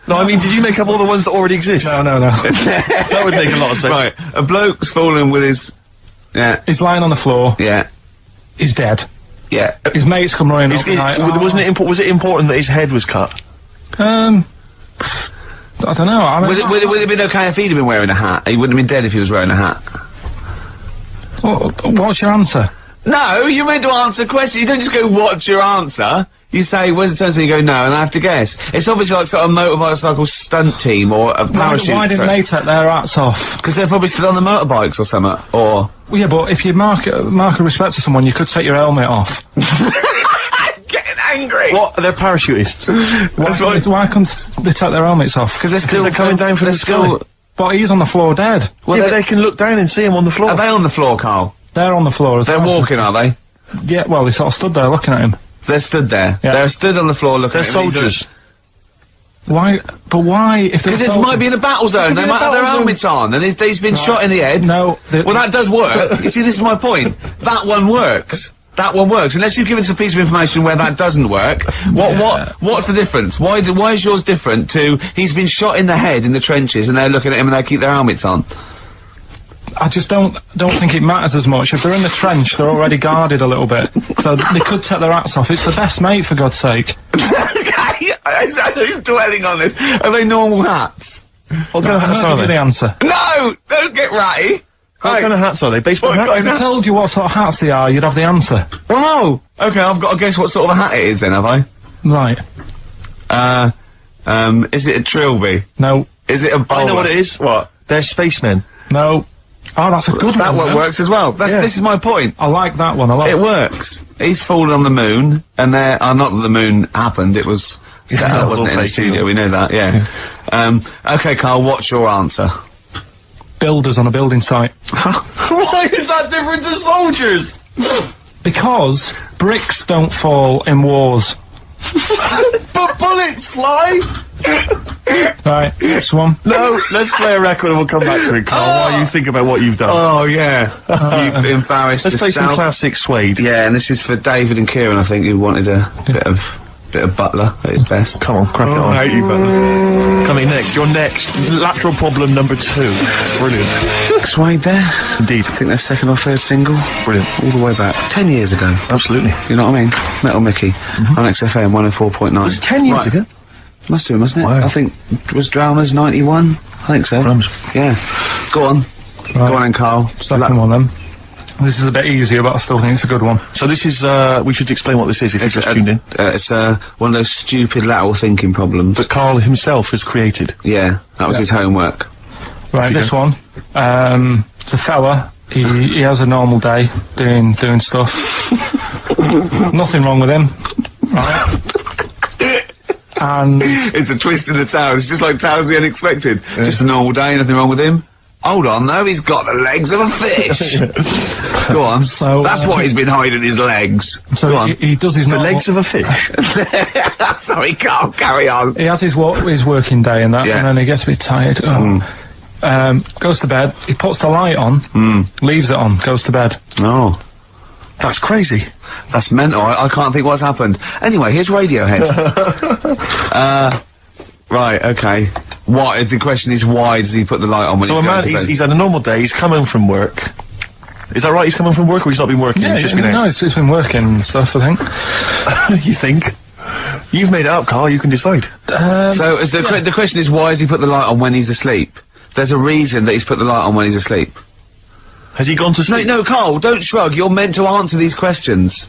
No, I mean, did you make up all the ones that already exist? No. That would make a lot of sense. Right, a bloke's fallen with his... Yeah, He's lying on the floor. yeah, He's dead. yeah. His mates come running up. Like, Was it important that his head was cut? I don't know. I mean, Would it have been okay if he'd have been wearing a hat? He wouldn't have been dead if he was wearing a hat. what's your answer? No, you're meant to answer a question. You don't just go, what's your answer? You say, where's the turn, you go, no, and I have to guess. It's obviously like sort of motorcycle stunt team or a parachute. Why didn't they take their hats off? Because they're probably still on the motorbikes or something, or... Well, yeah, but if you mark a respect to someone, you could take your helmet off. I'm getting angry! What? They're parachutists. Why couldn't they take their helmets off? Because they're coming down from the sky. But he's on the floor dead. Well, But they can look down and see him on the floor. are they on the floor, Carl? They're on the floor as They're well. walking, are they? Yeah, well, they sort of stood there looking at him. They're stood there. Yeah. They're stood on the floor looking They're at him. soldiers. Why? But why? If Because it might be in a battle zone. They might have their helmets on, and he's been shot in the head. No. Well, that does work. You see, this is my point. That one works. That one works. Unless you've given us a piece of information where that doesn't work. What's the difference? Why is yours different to he's been shot in the head in the trenches and they're looking at him and they keep their helmets on? I just don't think it matters as much. If they're in the trench, they're already guarded a little bit. So they could take their hats off. It's the best mate, for God's sake. Okay, who's dwelling on this? Are they normal hats? What kind of hats I'll are give you they? the answer. No! Don't get ratty! What kind of hats are they? Baseball What hats? kind If I told you what sort of hats they are, you'd have the answer. Well, no! Okay, I've got to guess what sort of a hat it is then, have I? Right. Is it a trilby? No. Is it a bowler? I know what it is. What? They're spacemen. No. Oh, that's a good That one. one though. works as well. This is my point. I like that one a lot. It works. He's fallen on the moon, and not that the moon happened, it was set up, wasn't it, in the fake, studio, we know that, yeah. Okay, Carl, what's your answer? Builders on a building site. Why is that different to soldiers? Because bricks don't fall in wars. But bullets fly! Right, next one. No, let's play a record and we'll come back to it, Carl, while you think about what you've done. Oh, yeah. You've embarrassed Let's play some yourself. classic Suede. Yeah, and this is for David and Kieran, I think, who wanted a bit of Butler at his best. Come on, crack it on. I hate you, Butler. Coming next, your next lateral problem number 2. Brilliant. Suede there. Indeed. I think their second or third single. Brilliant. All the way back. 10 years ago. Absolutely. You know what I mean? Metal Mickey. On XFM 104.9. Was it 10 years ago? Must have been, mustn't it? Wow. I think, was Drowners 91? I think so. Crumbs. Yeah. Go on. Go on then, Carl. Second one then. This is a bit easier, but I still think it's a good one. So this is, we should explain what this is if you've just tuned in. It's one of those stupid lateral thinking problems. That Carl himself has created. Yeah, that was his homework. Right, this one. It's a fella. He has a normal day doing stuff. Nothing wrong with him. Right. And It's the twist in the towers. It's just like Towers the Unexpected. Just a normal day, nothing wrong with him. Hold on, though, he's got the legs of a fish. Go on. So, that's why he's been hiding his legs. so Go on. he does his The normal, legs of a fish. Sorry, Carl, carry on. He has his working day and that, Yeah. and then he gets a bit tired. Goes to bed. He puts the light on, leaves it on, goes to bed. Oh. That's crazy. That's mental. I can't think what's happened. Anyway, here's Radiohead. Right, okay. What? The question is, why does he put the light on when So he's a man, going to bed? he's had a normal day, he's come home from work. Is that right? He's come home from work or he's not been working? He's just been no, out? it's been working and stuff, I think. You think? You've made it up, Carl, you can decide. So is the question is, why has he put the light on when he's asleep? There's a reason that he's put the light on when he's asleep. Has he gone to sleep? No, Carl, don't shrug. You're meant to answer these questions.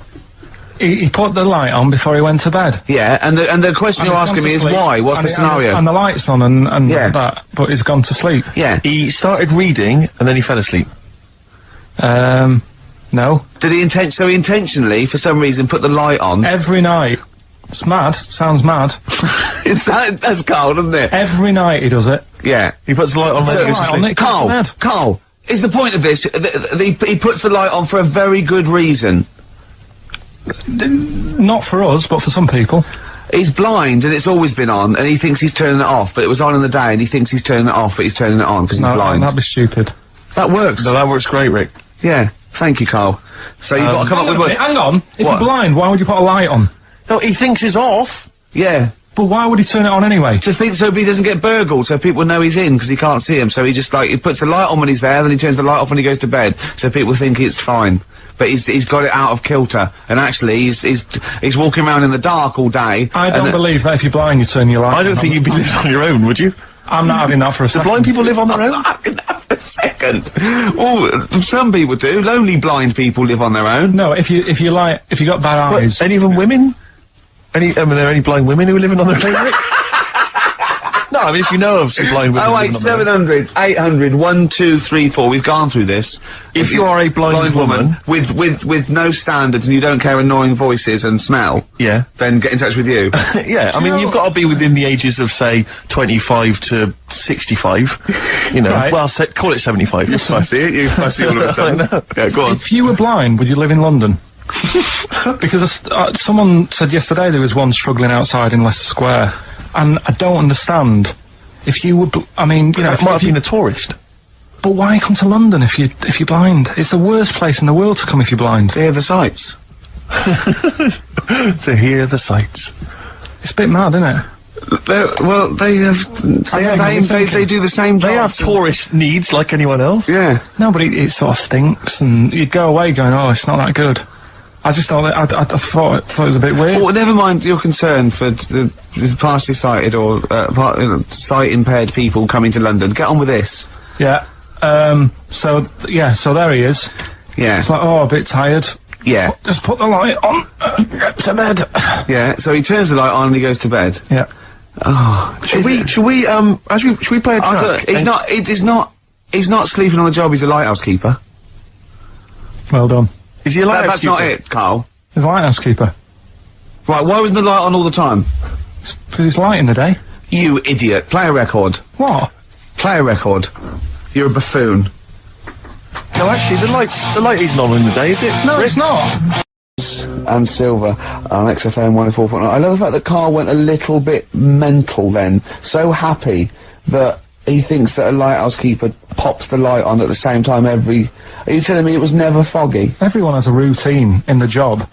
He put the light on before he went to bed. Yeah, and the question And you're he's asking gone me to is sleep. why? What's the scenario? And the light's on and Yeah. that, but he's gone to sleep. Yeah. He started reading and then he fell asleep. No. Did he intentionally, for some reason, put the light on? Every night, It's mad. Sounds mad. That's Carl, doesn't it? Every night he does it. Yeah. He puts the light on when he goes to sleep. Carl, is the point of this, he puts the light on for a very good reason. Not for us, but for some people. He's blind, and it's always been on, and he thinks he's turning it off, but it was on in the day, and he thinks he's turning it off, but he's turning it on, because he's blind. That'd be stupid. That works. No, that works great, Rick. Yeah. Thank you, Carl. So you've got to come up with... Hang on. If you're blind, why would you put a light on? No, he thinks it's off. Yeah. But why would he turn it on anyway? So he doesn't get burgled, so people know he's in, because he can't see him, so he just, he puts the light on when he's there, then he turns the light off when he goes to bed, so people think it's fine. But he's got it out of kilter, and actually he's walking around in the dark all day. I don't believe that if you're blind you turn your light on. I don't think you'd be living on your own, would you? I'm not having that for a second. Do blind people live on their own? I'm not having that for a second. Well, some people do. Lonely blind people live on their own. No, if you got bad eyes. Any of them women? Are there any blind women who are living on their own, Rick? No, I mean, if you know of some blind women. 08700 800 1234. We've gone through this. If you are a blind woman with no standards and you don't care annoying voices and smell, yeah, then get in touch with you. Yeah, I mean, you've got to be within the ages of, say, 25 to 65. You know, right. Well, call it 75. You fussy, you fussy all of a sudden. Yeah, go on. If you were blind, would you live in London? Because someone said yesterday there was one struggling outside in Leicester Square, and I don't understand. If you were, I mean, you know, might have been a tourist. But why come to London if you're blind? It's the worst place in the world to come if you're blind. To hear the sights. To hear the sights. It's a bit mad, isn't it? They do the same job. They have tourist needs like anyone else. Yeah. No, but it sort of stinks, and you'd go away going, oh, it's not that good. I just thought I thought it was a bit weird. Well, never mind your concern for the partially sighted or sight impaired people coming to London. Get on with this. Yeah. So there he is. Yeah. It's like, oh, a bit tired. Yeah. Just put the light on. Get to bed. Yeah. So he turns the light on and he goes to bed. Yeah. Oh. Should we play a track? He's not sleeping on the job. He's a lighthouse keeper. Well done. Is he a lighthouse That's keeper? not it, Carl. He's a lighthouse keeper. Right. Why wasn't the light on all the time? Because it's light in the day. You idiot. Play a record. What? Play a record. You're a buffoon. No, actually, the light isn't on in the day, is it? No, it's not. And Silver on XFM 104.9. I love the fact that Carl went a little bit mental then. So happy that he thinks that a lighthouse keeper pops the light on at the same time every... Are you telling me it was never foggy? Everyone has a routine in the job.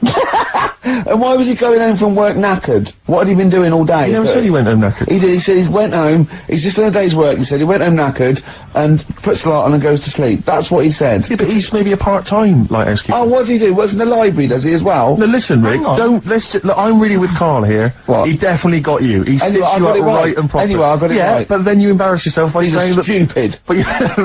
And why was he going home from work knackered? What had he been doing all day? He never said he went home knackered. He did. He said he went home, he's just done a day's work, he said he went home knackered and puts the light on and goes to sleep. That's what he said. Yeah, but he's maybe a part-time lighthouse keeper. Oh, what does he do? Works in the library, does he, as well? No, listen, Rick, look, I'm really with Carl here. What? He definitely got you. He stitched you up right and proper. Anyway, I got it right. Yeah, but then you embarrass yourself by saying that... stupid. But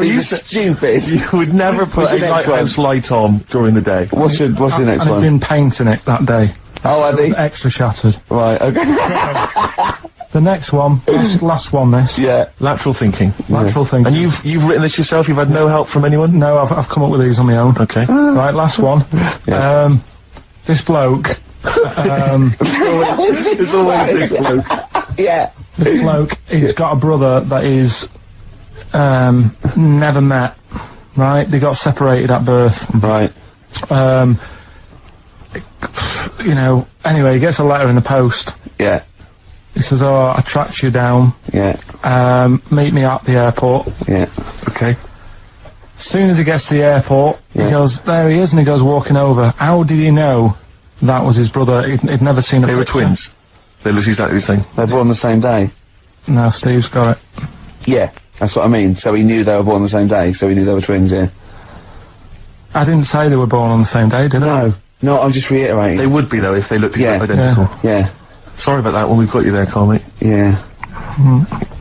he's stupid. You would never put a lighthouse light on during the day. What's the next I'd one? been painting it that day. Oh, had he? Extra shattered. Right, okay. The next one, last one this. Yeah. Lateral thinking. Lateral thinking. And you've written this yourself, you've had no help from anyone? No, I've come up with these on my own. Okay. Right, last one. Yeah. This bloke, There's always this bloke. Yeah. this bloke, he's got a brother that is, never met. Right? They got separated at birth. Right. You know, anyway, he gets a letter in the post. Yeah. He says, oh, I tracked you down. Yeah. Meet me at the airport. Yeah. Okay. As soon as he gets to the airport, Yeah. he goes, there he is, and he goes walking over. How did he know that was his brother? He'd never seen a They were picture. twins. They look exactly the same. They were born the same day. No, Steve's got it. Yeah. That's what I mean. So he knew they were born the same day, so he knew they were twins, yeah. I didn't say they were born on the same day, did I? No, I'm just reiterating. They would be, though, if they looked Yeah. identical. Yeah. Sorry about that when we've got you there, Carl, mate. Yeah.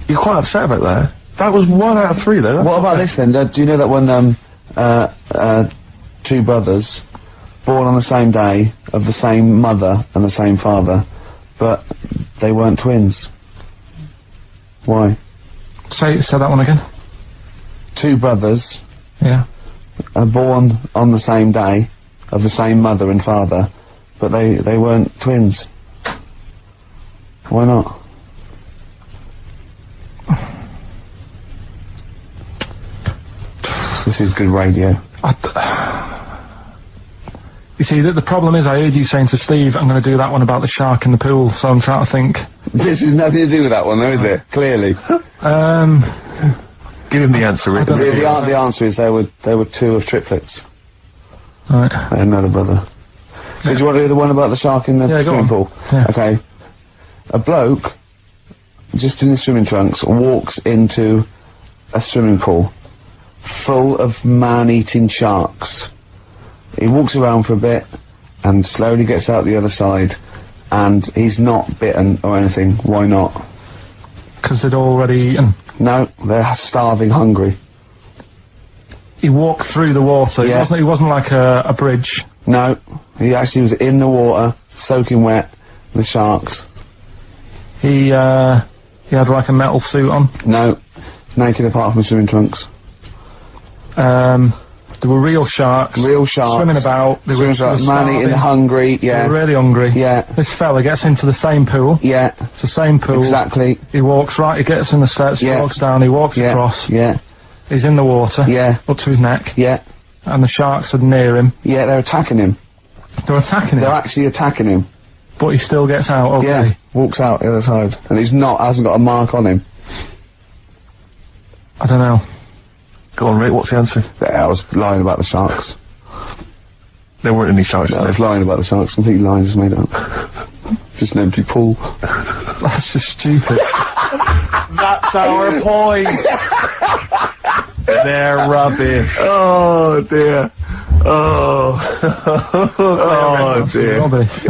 You're quite upset about that. That was 1 out of 3, though. What about this then? Do you know that when, two brothers, born on the same day, of the same mother and the same father, but they weren't twins? Why? Say that one again. Two brothers Yeah. are born on the same day, of the same mother and father, but they weren't twins. Why not? This is good radio. You see, the problem is I heard you saying to Steve, I'm going to do that one about the shark in the pool, so I'm trying to think. This has nothing to do with that one, though, is it? Clearly. Give him the answer, Rick. The answer is they were two of triplets. Right. Another brother. So do you want to do the one about the shark in the swimming pool? Yeah. Okay. A bloke, just in his swimming trunks, walks into a swimming pool full of man-eating sharks. He walks around for a bit and slowly gets out the other side, and he's not bitten or anything. Why not? Because they'd already eaten. No, they're starving hungry. He walked through the water. Yeah. He wasn't like a bridge. No, he actually was in the water, soaking wet, the sharks. He had like a metal suit on. No, naked apart from swimming trunks. There were real sharks. Real sharks. Swimming about. They were man-eating, hungry, They yeah. were really hungry. Yeah. This fella gets into the same pool. Yeah. It's the same pool. Exactly. He walks right, he gets in the steps, Yeah. he walks down, he walks Yeah. across. Yeah. He's in the water. Yeah. Up to his neck. Yeah. And the sharks are near him. Yeah, they're attacking him. They're attacking him. They're actually attacking him. But he still gets out, okay. Yeah. Walks out the other side. And hasn't got a mark on him. I don't know. Go on, Rick, what's the answer? I was lying about the sharks. There weren't any sharks I in was there. lying about the sharks, completely lying, just made up. Just an empty pool. That's just stupid. That's our point! They're rubbish. Oh dear. Oh. Oh dear. Rubbish.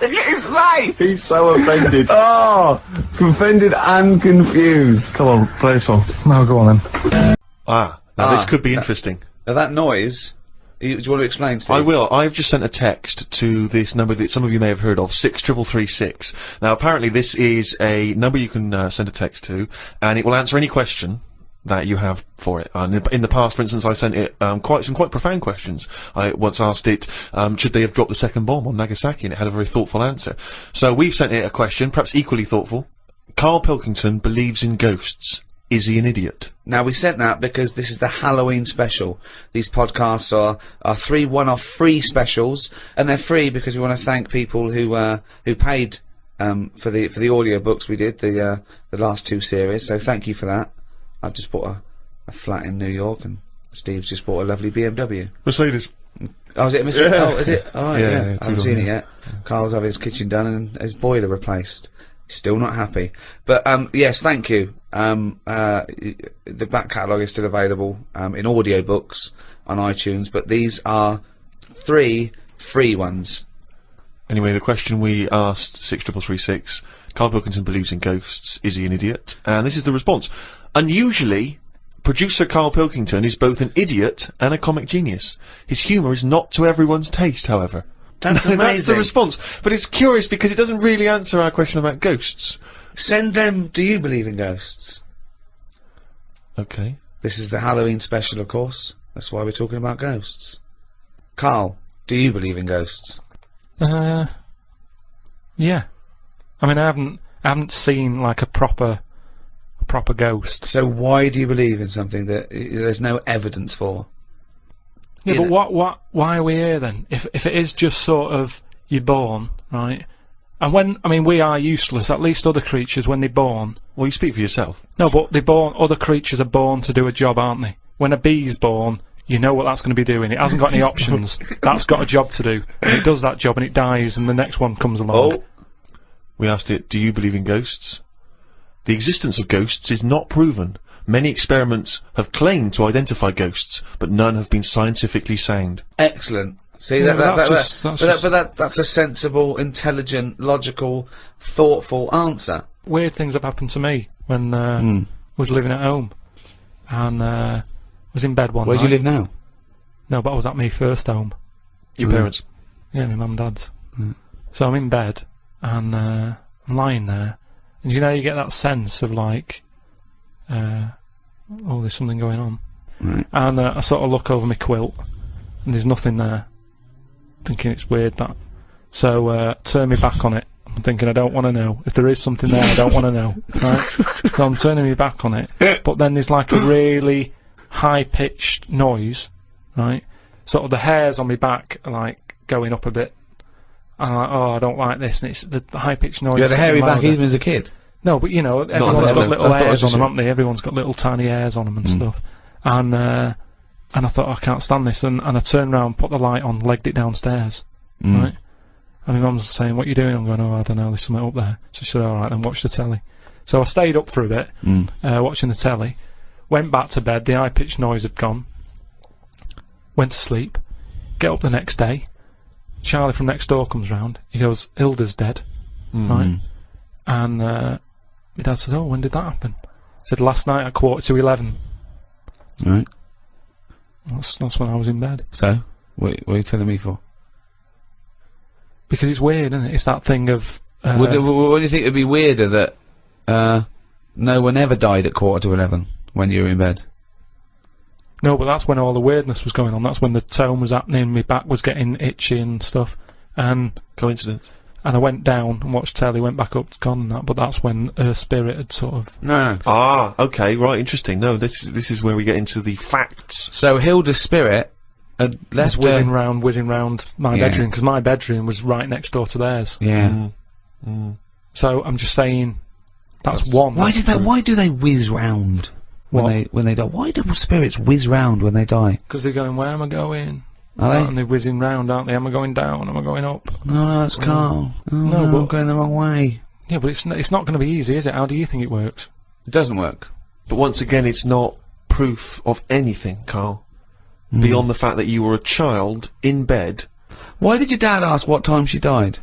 It's right! He's so offended. Oh! Offended and confused. Come on, play a song. No, go on then. Now this could be interesting. Now that noise, do you want to explain, Steve? I will. I've just sent a text to this number that some of you may have heard of, 63336. Now, apparently this is a number you can send a text to, and it will answer any question that you have for it. And in the past, for instance, I sent it quite profound questions. I once asked it, should they have dropped the second bomb on Nagasaki, and it had a very thoughtful answer. So we've sent it a question, perhaps equally thoughtful. Karl Pilkington believes in ghosts. Is he an idiot? Now, we sent that because this is the Halloween special. These podcasts are 3 one-off free specials, and they're free because we want to thank people who paid for the audio books we did, the last 2 series. So thank you for that. I've just bought a flat in New York, and Steve's just bought a lovely BMW. Mercedes. Oh, is it a Mercedes? Yeah. Oh, is it? Oh, Yeah, yeah. yeah, I haven't seen it yet. Carl's having his kitchen done and his boiler replaced. Still not happy. But, yes, thank you. The back catalogue is still available, in audio books on iTunes, but these are 3 free ones. Anyway, the question we asked, 63336, Karl Pilkington believes in ghosts. Is he an idiot? And this is the response. Unusually, producer Karl Pilkington is both an idiot and a comic genius. His humour is not to everyone's taste, however. That's amazing. That's the response. But it's curious because it doesn't really answer our question about ghosts. Send them, do you believe in ghosts? Okay. This is the Halloween special, of course. That's why we're talking about ghosts. Carl, do you believe in ghosts? Yeah. I mean, I haven't seen like a proper ghost. So why do you believe in something that there's no evidence for? Yeah, You but why are we here then? If it is just sort of, you're born, right? And we are useless, at least other creatures, when they're born. Well, you speak for yourself. No, but other creatures are born to do a job, aren't they? When a bee's born, you know what that's going to be doing. It hasn't got any options. That's got a job to do. And it does that job and it dies and the next one comes along. Oh, We asked it, do you believe in ghosts? The existence of ghosts is not proven. Many experiments have claimed to identify ghosts, but none have been scientifically sound. excellent. See, Yeah, that's a sensible, intelligent, logical, thoughtful answer. Weird things have happened to me when I was living at home. And was in bed one Where night. do you live now? No, but I was at my first home. Your parents? Yeah, my mum and dad's. So I'm in bed, and I'm lying there. And you know, you get that sense of like, oh, there's something going on. Right. And I sort of look over my quilt, and there's nothing there. Thinking it's weird that. So turn me back on it. I'm thinking, I don't want to know. If there is something there, I don't want to know. Right? So I'm turning my back on it. But then there's like a really high-pitched noise, right? Sort of the hairs on my back are like going up a bit. And I'm like, oh, I don't like this. And it's the high-pitched noise. You had a hairy back louder. even as a kid? No, but you know, everyone's got little I thought it hairs was on them, just- haven't they? Everyone's got little tiny hairs on them and stuff. And I thought, I can't stand this. And I turned around, put the light on, legged it downstairs. Right? And my mum's saying, what are you doing? I'm going, oh, I don't know, there's something up there. So she said, alright, then watch the telly. So I stayed up for a bit, watching the telly. Went back to bed, the high-pitched noise had gone. Went to sleep. Get up the next day. Charlie from next door comes round. He goes, Hilda's dead. Right? And my dad said, oh, when did that happen? I said, last night at 11:15. Right. That's when I was in bed. So, what are you telling me for? Because it's weird, isn't it? It's that thing of... What do you think would be weirder that no one ever died at 11:15 when you were in bed? No, but that's when all the weirdness was going on. That's when the tone was happening, my back was getting itchy and stuff. And Coincidence. I went down and watched telly, went back up to gone and that, but that's when her spirit had sort of... No. Ah, okay, right, interesting. No, this is where we get into the facts. So Hilda's spirit had left was her... whizzing round my bedroom, because my bedroom was right next door to theirs. Yeah. So I'm just saying, that's one. Why do they whiz round when they die? Why do spirits whiz round when they die? Because they're going, where am I going? Are they? And they're whizzing round, aren't they? Am I going down? Am I going up? No, it's Carl. Oh, No, no, but- I'm going the wrong way. Yeah, but it's not going to be easy, is it? How do you think it works? It doesn't work. But once again, it's not proof of anything, Carl. Beyond the fact that you were a child in bed. Why did your dad ask what time she died?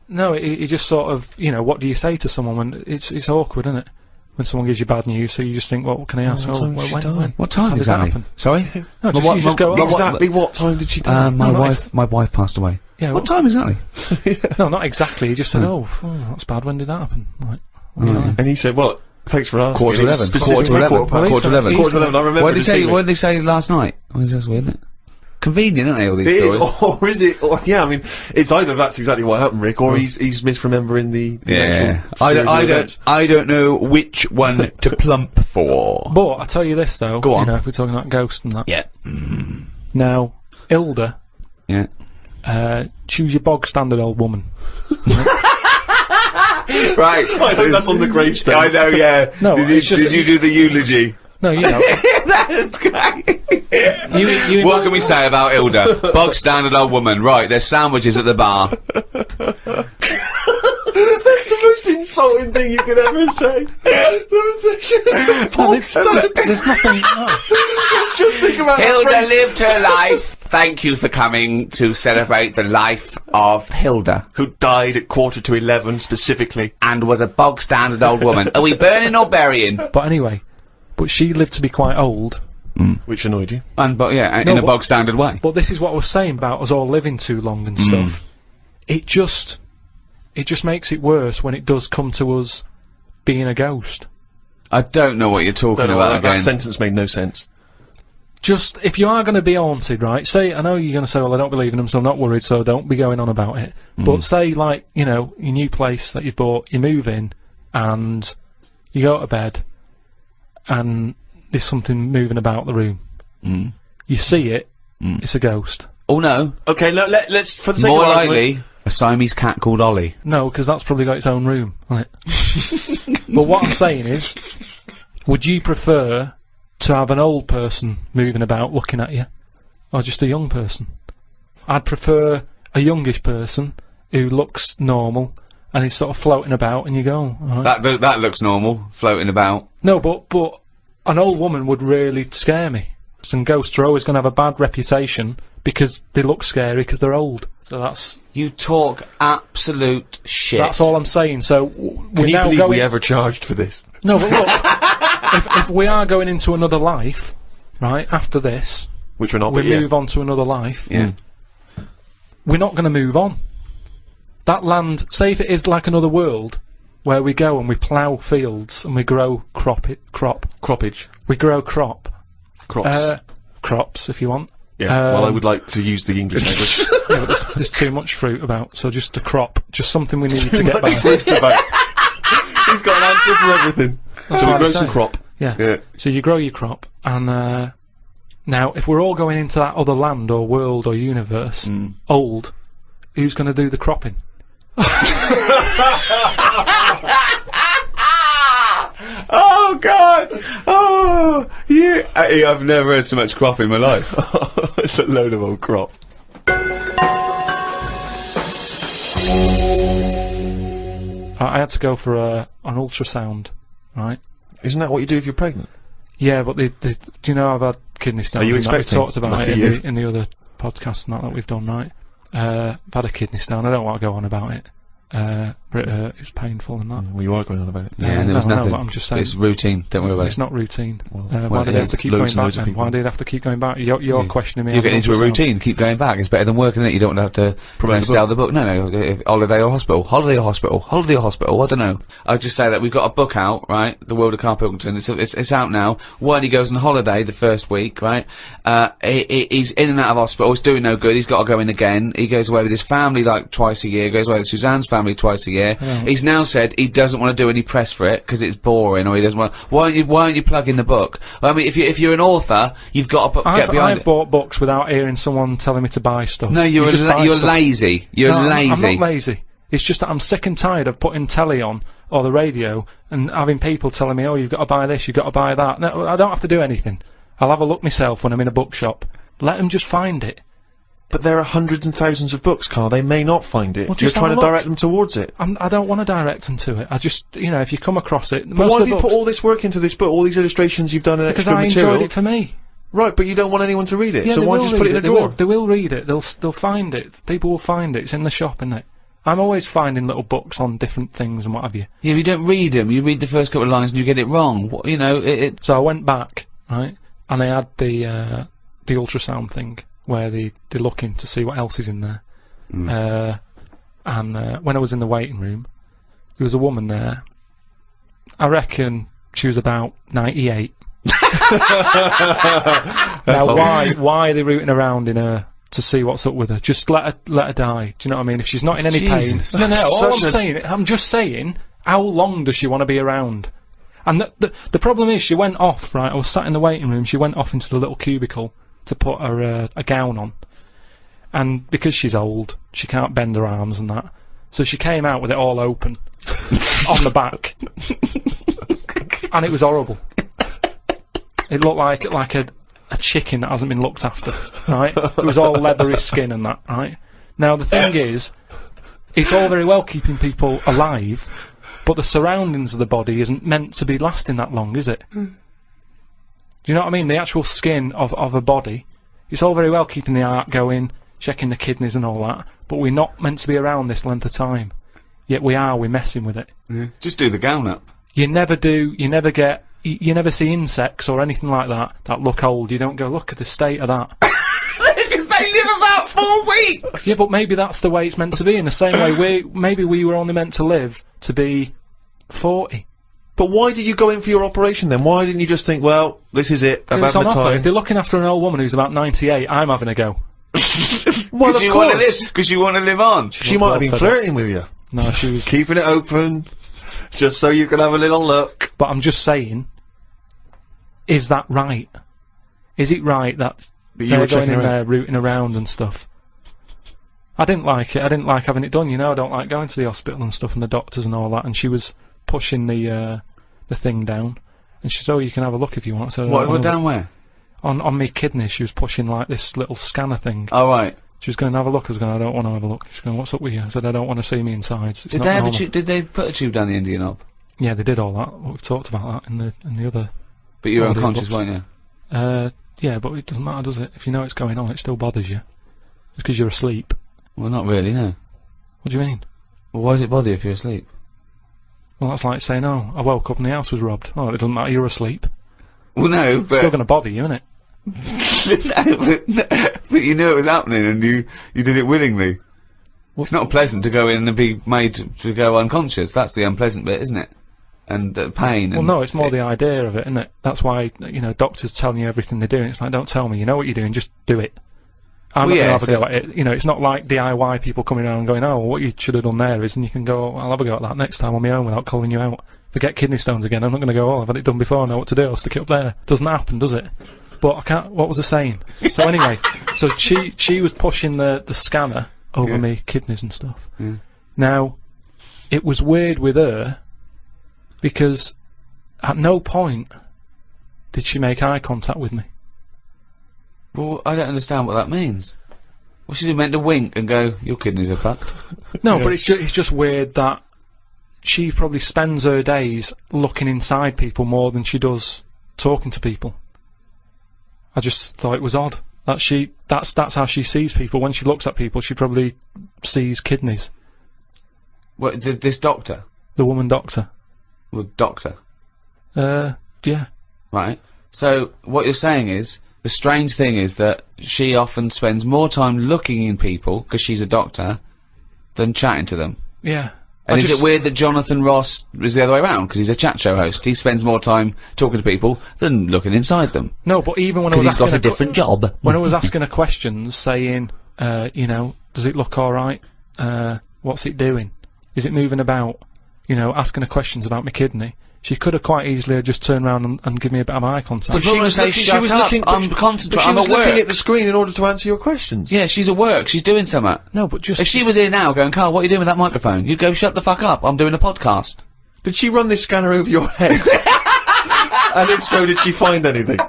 No, it just sort of, you know, what do you say to someone when it's awkward, isn't it? When someone gives you bad news, so you just think, well, what can I ask? what time did she die? What time did that exactly? happen? Sorry? No, you just go, Exactly what time did she die? My wife passed away. Yeah, What time exactly? No, not exactly. He just said, oh, that's bad. When did that happen? Like, what time? And he said, well, thanks for asking. 11:15. Specifically 11:15. past. 11:15. 11:15, I remember What did he say? distinctly. What did he say last night? Oh, that's weird, isn't it? Convenient, aren't they, all these It is, stories? or is it? Or, yeah, I mean, it's either that's exactly what happened, Rick, or he's misremembering the actual series of events. I don't know which one to plump for. But I tell you this though, Go on. you know, if we're talking about ghosts and that. Yeah. Now, Hilda, Yeah. choose your bog standard old woman. Right. I think that's on the gravestone. I know, yeah. No, it's just did you do the eulogy? No, you know. That's great. you What can we say about Hilda? Bog standard old woman. Right, there's sandwiches at the bar. That's the most insulting thing you could ever say. No, there's nothing. No. Let's just think about that Hilda phrase. lived her life. Thank you for coming to celebrate the life of Hilda, Who died at 11:15 specifically. and was a bog standard old woman. Are we burning or burying? But anyway, but she lived to be quite old. Which annoyed you? But yeah, No, in a but- bog standard way. But this is what I was saying about us all living too long and stuff. It just makes it worse when it does come to us being a ghost. I don't know what you're talking No, about that again. sentence made no sense. Just, if you are going to be haunted, right, say, I know you're going to say, well, I don't believe in them, so I'm not worried, so don't be going on about it. But say, like, you know, your new place that you've bought, you move in, and you go to bed, and there's something moving about the room. You see it, it's a ghost. Oh no. Okay, let's for the sake More of argument, likely, a Siamese cat called Ollie. No, because that's probably got its own room, hasn't it? But what I'm saying is, would you prefer to have an old person moving about looking at you, or just a young person? I'd prefer a youngish person who looks normal and is sort of floating about, and you go, all right. That looks normal, floating about. No, but an old woman would really scare me. And ghosts are always going to have a bad reputation because they look scary because they're old. So that's You talk absolute shit. all I'm saying. So Can we're you now believe going. we ever charged for this? No, but look, if we are going into another life, right, after this, Which we're not, we but yeah. move on to another life, Yeah. we're not going to move on. That land, say if it is like another world, where we go and we plough fields and we grow crop. Croppage. We grow crop. Crops. Crops, if you want. Yeah, well, I would like to use the English language. Yeah, but there's too much fruit about, so just a crop, just something we need to get by. He's got an answer for everything. That's So we what grow I'm some saying. crop. Yeah. So you grow your crop, and now if we're all going into that other land or world or universe, old, who's going to do the cropping? Oh God! Oh, yeah. I've never heard so much crop in my life. It's a load of old crop. I had to go for an ultrasound, right? Isn't that what you do if you're pregnant? Yeah, but do you know I've had kidney stones? Are you and that? We've expecting? talked about Lucky it you. in the other podcasts and that we've done, right? I've had a kidney stone. I don't want to go on about it. But it was painful and that. Well, you are going on about it. Yeah, and there was no, nothing. but I'm just saying. It's routine. Don't worry about It's it. not routine. Well, Why do they have to keep going loads and back loads of then? people. Why do they have to keep going back? You're questioning me. You're on getting into a ultrasound. routine. Keep going back. It's better than working it. You don't have to Promote the sell the book. No. Holiday or hospital. Holiday or hospital. Holiday or hospital. I don't know. I'll just say that we've got a book out, right? The World of Karl Pilkington. It's out now. When he goes on holiday the first week, right? He's in and out of hospital. It's doing no good. He's got to go in again. He goes away with his family like twice a year. Goes away with Suzanne's family twice a year. He's now said he doesn't want to do any press for it because it's boring, or he doesn't want. Why aren't you plugging the book? I mean, if you're an author, you've got to get behind I've it. bought books without hearing someone telling me to buy stuff. No, you're You just buy stuff. lazy. You're No, lazy. I'm not lazy. It's just that I'm sick and tired of putting telly on or the radio and having people telling me, "Oh, you've got to buy this, you've got to buy that." No, I don't have to do anything. I'll have a look myself when I'm in a bookshop. Let them just find it. But there are hundreds and thousands of books, Carl. They may not find it. Well, You're just trying have to a look. direct them towards it. I don't want to direct them to it. I just, if you come across it, But why have you put all this work into this book, all these illustrations you've done and because extra I material? enjoyed it for me. Right, but you don't want anyone to read it, Yeah, so they why will just put it in read a drawer? They will read it. They'll find it. People will find it. It's in the shop, isn't it? I'm always finding little books on different things and what have you. Yeah, you don't read them. You read the first couple of lines and you get it wrong. So I went back, right, and they had the ultrasound thing where they're looking to see what else is in there. And when I was in the waiting room, there was a woman there. I reckon she was about 98. Now, why are they rooting around in her to see what's up with her? Just let her die. Do you know what I mean? If she's not in any Jesus. pain, no. All Such I'm just saying, how long does she want to be around? And the problem is, she went off. Right, I was sat in the waiting room. She went off into the little cubicle to put her a gown on, and because she's old, she can't bend her arms and that. So she came out with it all open on the back, and it was horrible. It looked like a chicken that hasn't been looked after, right? It was all leathery skin and that, right? Now the thing is, it's all very well keeping people alive, but the surroundings of the body isn't meant to be lasting that long, is it? Do you know what I mean? The actual skin of a body, it's all very well keeping the heart going, checking the kidneys and all that, but we're not meant to be around this length of time. Yet we're messing with it. Yeah. Just do the gown up. You never do, you never see insects or anything like that look old. You don't go, look at the state of that. Because they live about 4 weeks! Yeah, but maybe that's the way it's meant to be, in the same way maybe we were only meant to live to be 40. But why did you go in for your operation then? Why didn't you just think, well, this is it, about It's on the offer. time? If they're looking after an old woman who's about 98, I'm having a go. Well, of course. Because you want to live on. She might have been Well fed up. flirting with you. No, she was... Keeping it open, just so you can have a little look. But I'm just saying, is that right? Is it right that You they're were going checking in her out. there rooting around and stuff? I didn't like it. I didn't like having it done. I don't like going to the hospital and stuff and the doctors and all that. And she was pushing the thing down. And she said, "Oh, you can have a look if you want." So What down where? on me kidneys, she was pushing like this little scanner thing. Oh, right. She was going to have a look. I was going, "I don't want to have a look." She's going, "What's up with you?" I said, "I don't want to see me insides." It's Did not they have a normal." tube? Did they put a tube down the end of your knob? Yeah, they did all that. We've talked about that in the other. But you were Audio unconscious, books. weren't you? Yeah, but it doesn't matter, does it? If you know it's going on, it still bothers you. It's because you're asleep. Well, not really, no. What do you mean? Well, why does it bother you if you're asleep? Well, that's like saying, "Oh, I woke up and the house was robbed." Oh, it doesn't matter, you're asleep. Well, no, It's but... still going to bother you, isn't it? but you knew it was happening and you did it willingly. It's not pleasant to go in and be made to go unconscious. That's the unpleasant bit, isn't it? And pain. Well, and no, it's more the idea of it, isn't it? That's why, doctors telling you everything they're doing. It's like, don't tell me, you know what you're doing, just do it. I'm Well, not yeah, going to have a so- go at it. You know, it's not like DIY people coming around and going, oh, what you should have done there is, and you can go, I'll have a go at that next time on my own without calling you out. If I get kidney stones again, I'm not going to go, oh, I've had it done before, I know what to do, I'll stick it up there. Doesn't happen, does it? But I can't, what was I saying? So anyway, so she was pushing the scanner over me kidneys and stuff. Now, it was weird with her, because at no point did she make eye contact with me. Well, I don't understand what that means. Well, she meant to wink and go, your kidneys are fucked. No, but it's just weird that she probably spends her days looking inside people more than she does talking to people. I just thought it was odd that that's how she sees people. When she looks at people, she probably sees kidneys. What, this doctor? The woman doctor. Well, doctor. Yeah. Right. So, what you're saying is, the strange thing is that she often spends more time looking in people, because she's a doctor, than chatting to them. Yeah. And is it weird that Jonathan Ross is the other way around, because he's a chat show host? He spends more time talking to people than looking inside them. No, but even when I was Because he's asking got a different job. when I was asking her questions, saying, you know, does it look alright? What's it doing? Is it moving about? You know, asking her questions about my kidney. She could have quite easily just turned around and give me a bit of eye contact. She was say, shut up, I'm concentrating, I'm at looking work. at the screen in order to answer your questions. Yeah, she's at work, she's doing something. No, but just... If she was here now going, Carl, what are you doing with that microphone? You'd go, shut the fuck up, I'm doing a podcast. Did she run this scanner over your head? And if so, did she find anything?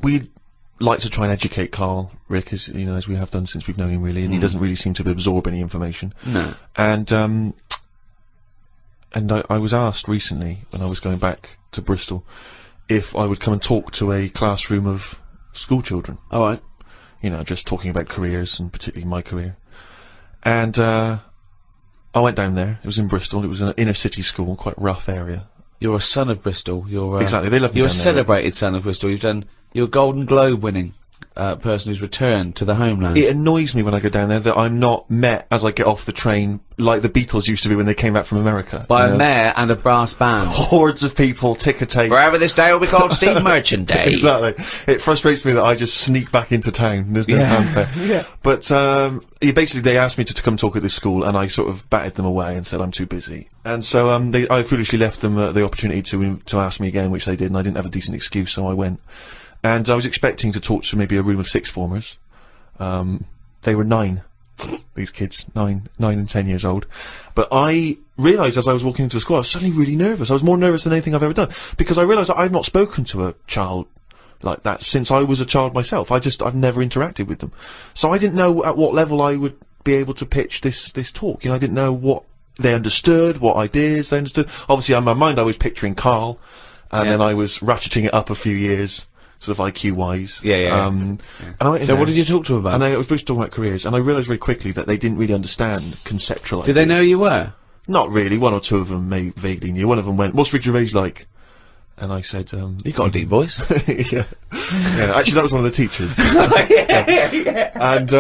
We'd like to try and educate Carl, Rick, as you know, as we have done since we've known him, really, and he doesn't really seem to absorb any information. No. And I was asked recently, when I was going back to Bristol, if I would come and talk to a classroom of school children. Alright. You know, just talking about careers, and particularly my career. And I went down there. It was in Bristol. It was an inner city school, quite rough area. You're a son of Bristol, you're Exactly, they love me you're a down there. celebrated son of Bristol, you're a Golden Globe winning person who's returned to the homeland. It annoys me when I go down there that I'm not met as I get off the train like the Beatles used to be when they came back from America. By you a know? mayor and a brass band. Hordes of people, ticker tape. Forever this day will be called Steve Merchant Day. Exactly. It frustrates me that I just sneak back into town. There's no fanfare. Yeah. But basically they asked me to come talk at this school, and I sort of batted them away and said I'm too busy. And so I foolishly left them the opportunity to ask me again, which they did, and I didn't have a decent excuse, so I went. And I was expecting to talk to maybe a room of sixth formers. They were 9. These kids, 9 and 10 years old. But I realised as I was walking into the school, I was suddenly really nervous. I was more nervous than anything I've ever done. Because I realised that I've not spoken to a child like that since I was a child myself. I've never interacted with them. So I didn't know at what level I would be able to pitch this talk. You know, I didn't know what they understood, what ideas they understood. Obviously, in my mind, I was picturing Carl, and then I was ratcheting it up a few years, sort of IQ-wise. And I went in So there, what did you talk to them about? and I was supposed to talk about careers, and I realised very quickly that they didn't really understand conceptual Did they know ideas. you were? Not really. One or two of them vaguely knew. One of them went, "What's Rick Gervais like?" And I said, You got a deep voice. yeah. Actually, that was one of the teachers. And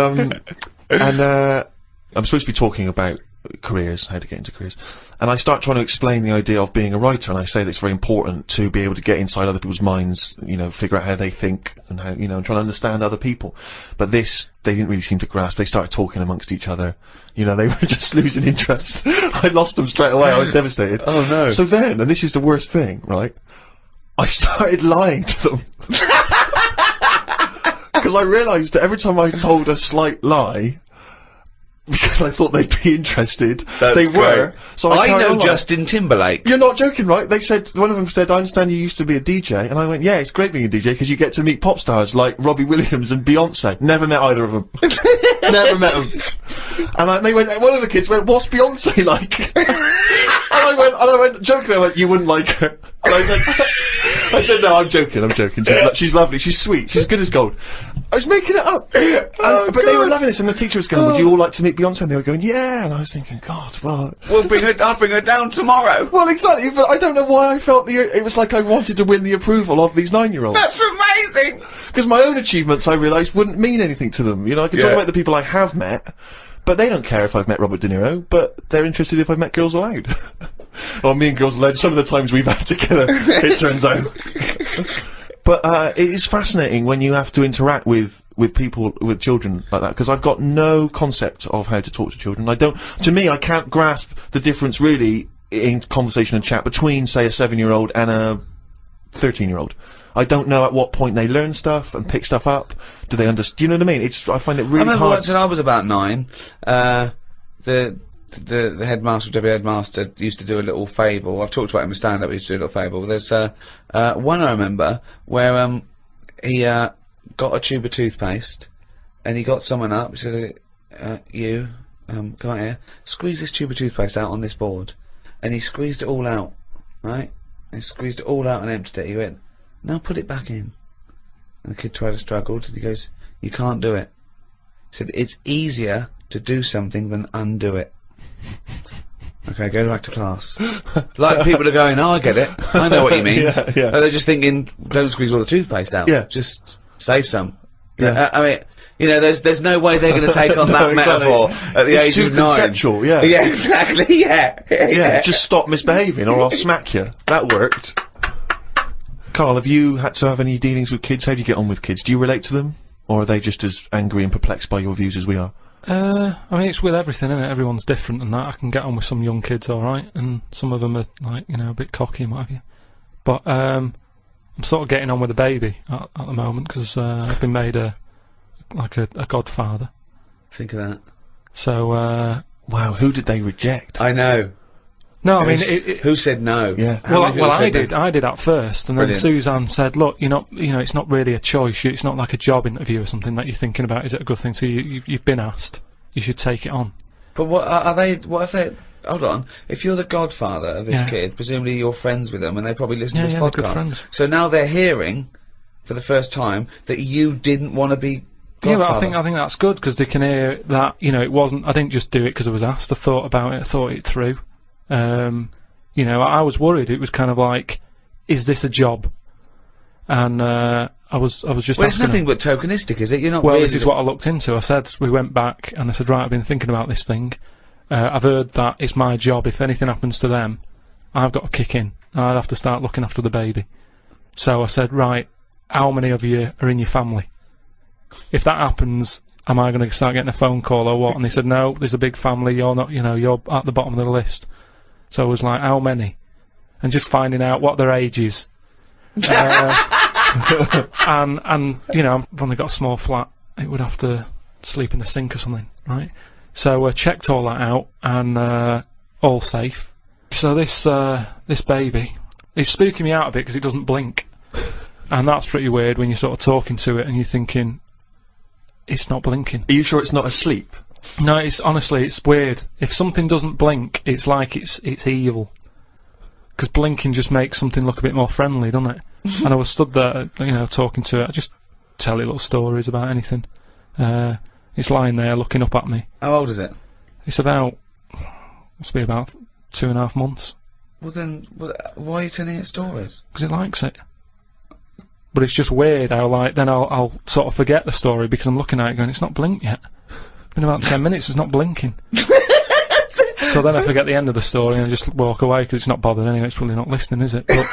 I'm supposed to be talking about careers, how to get into careers, and I start trying to explain the idea of being a writer, and I say that it's very important to be able to get inside other people's minds, you know, figure out how they think, and how, you know, and try to understand other people. But this, they didn't really seem to grasp. They started talking amongst each other. You know, they were just losing interest. I lost them straight away. I was devastated. Oh no. So then, and this is the worst thing, right? I started lying to them. Because I realised that every time I told a slight lie, because I thought they'd be interested, they were. So I carried know on lying. Justin Timberlake. You're not joking, right? They said, one of them said, "I understand you used to be a DJ," and I went, "Yeah, it's great being a DJ because you get to meet pop stars like Robbie Williams and Beyonce." Never met either of them. Never met them. And they went, one of the kids went, "What's Beyonce like?" and I went, jokingly, I went, "You wouldn't like her." And I said, "No, I'm joking. She's lovely. She's sweet. She's good as gold." I was making it up. But they were loving this, and the teacher was going, "Would you all like to meet Beyonce?" And they were going, "Yeah." And I was thinking, God, well... I'll bring her down tomorrow. Well, exactly, but I don't know why I felt it was like I wanted to win the approval of these 9-year-olds. That's amazing. Because my own achievements, I realised, wouldn't mean anything to them. You know, I can talk about the people I have met, but they don't care if I've met Robert De Niro, but they're interested if I've met Girls Aloud. Or me and Girls Aloud, some of the times we've had together, it turns out. But it is fascinating when you have to interact with with people, with children like that, because I've got no concept of how to talk to children. To me, I can't grasp the difference really in conversation and chat between, say, a 7-year-old and a 13-year-old. I don't know at what point they learn stuff and pick stuff up. Do they understand? Do you know what I mean? I find it really hard. I remember once when I was about 9, the headmaster, deputy headmaster, used to do a little fable. I've talked about him in stand-up. He used to do a little fable. There's one I remember where he got a tube of toothpaste, and he got someone up. He said, "You, come out here. Squeeze this tube of toothpaste out on this board." And he squeezed it all out, right? And he squeezed it all out and emptied it. He went, "Now put it back in." And the kid tried to struggle. And he goes, "You can't do it." He said, "It's easier to do something than undo it." Okay, go back to class. Like people are going, "Oh, I get it. I know what he means." Yeah. But they're just thinking, don't squeeze all the toothpaste out. Yeah. Just save some. Yeah. I mean, you know, there's no way they're going to take on No, that exactly. metaphor at the It's age too of 9. conceptual, yeah. Yeah, exactly, yeah. Yeah, just stop misbehaving or I'll smack you. That worked. Carl, have you had to have any dealings with kids? How do you get on with kids? Do you relate to them? Or are they just as angry and perplexed by your views as we are? I mean, it's with everything, isn't it? Everyone's different and that. I can get on with some young kids alright, and some of them are, like, you know, a bit cocky and what have you. But, I'm sort of getting on with the baby at the moment, because, I've been made a godfather. Think of that. So, Wow, who did they reject? I know. no, I mean, Who said no? Yeah. How many people said no? I did at first, and Brilliant. then Suzanne said, "Look, you know, it's not really a choice. It's not like a job interview or something that you're thinking about. Is it a good thing? So you've been asked. You should take it on." But what are they? What if they? Hold on. If you're the godfather of this Yeah. kid, presumably you're friends with them, and they probably listen to Yeah, this yeah, they're good podcast. friends. So now they're hearing, for the first time, that you didn't want to be Yeah, godfather. but I think that's good, because they can hear that, you know, it wasn't. I didn't just do it because I was asked. I thought about it. I thought it through. You know, I was worried. It was kind of like, is this a job? And I was just. Well, it's asking her. nothing but tokenistic, is it? You're not. Well, really this is what I looked into. I said, we went back, and I said, right, I've been thinking about this thing. I've heard that it's my job. If anything happens to them, I've got to kick in. I'd have to start looking after the baby. So I said, right, how many of you are in your family? If that happens, am I going to start getting a phone call or what? And they said, no, there's a big family. You're not, you know, you're at the bottom of the list. So I was like, how many? And just finding out what their age is. And you know, I've only got a small flat. It would have to sleep in the sink or something, right? So I checked all that out, and all safe. So this baby, it's spooking me out a bit because it doesn't blink, and that's pretty weird when you're sort of talking to it and you're thinking, it's not blinking. Are you sure it's not asleep? No, it's honestly, it's weird. If something doesn't blink, it's like it's evil. Because blinking just makes something look a bit more friendly, doesn't it? And I was stood there, you know, talking to it. I just tell it little stories about anything. It's lying there looking up at me. How old is it? It's must be about 2.5 months. Well then, why are you telling it stories? Because it likes it. But it's just weird how, like, then I'll sort of forget the story because I'm looking at it going, it's not blinked yet. It's been about 10 minutes, it's not blinking. So then I forget the end of the story and I just walk away because it's not bothered anyway, it's probably not listening, is it? But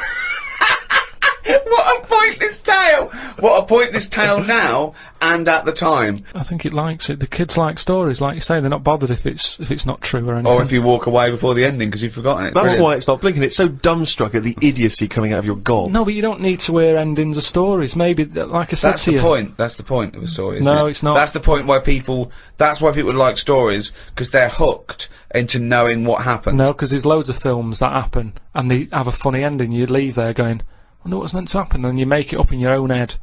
What a pointless tale! What a pointless tale now and at the time. I think it likes it. The kids like stories, like you say, they're not bothered if it's not true or anything. Or if you walk away before the ending because you've forgotten it. That's Brilliant. why it's not blinking. It's so dumbstruck at the idiocy coming out of your gob. No, but you don't need to hear endings of stories. Maybe, like I said That's to the you. point. That's the point of a story. Isn't No, it? it's not. That's the point why people. That's why people like stories because they're hooked into knowing what happened. No, because there's loads of films that happen and they have a funny ending. You leave there going, I wonder what's meant to happen. And you make it up in your own head.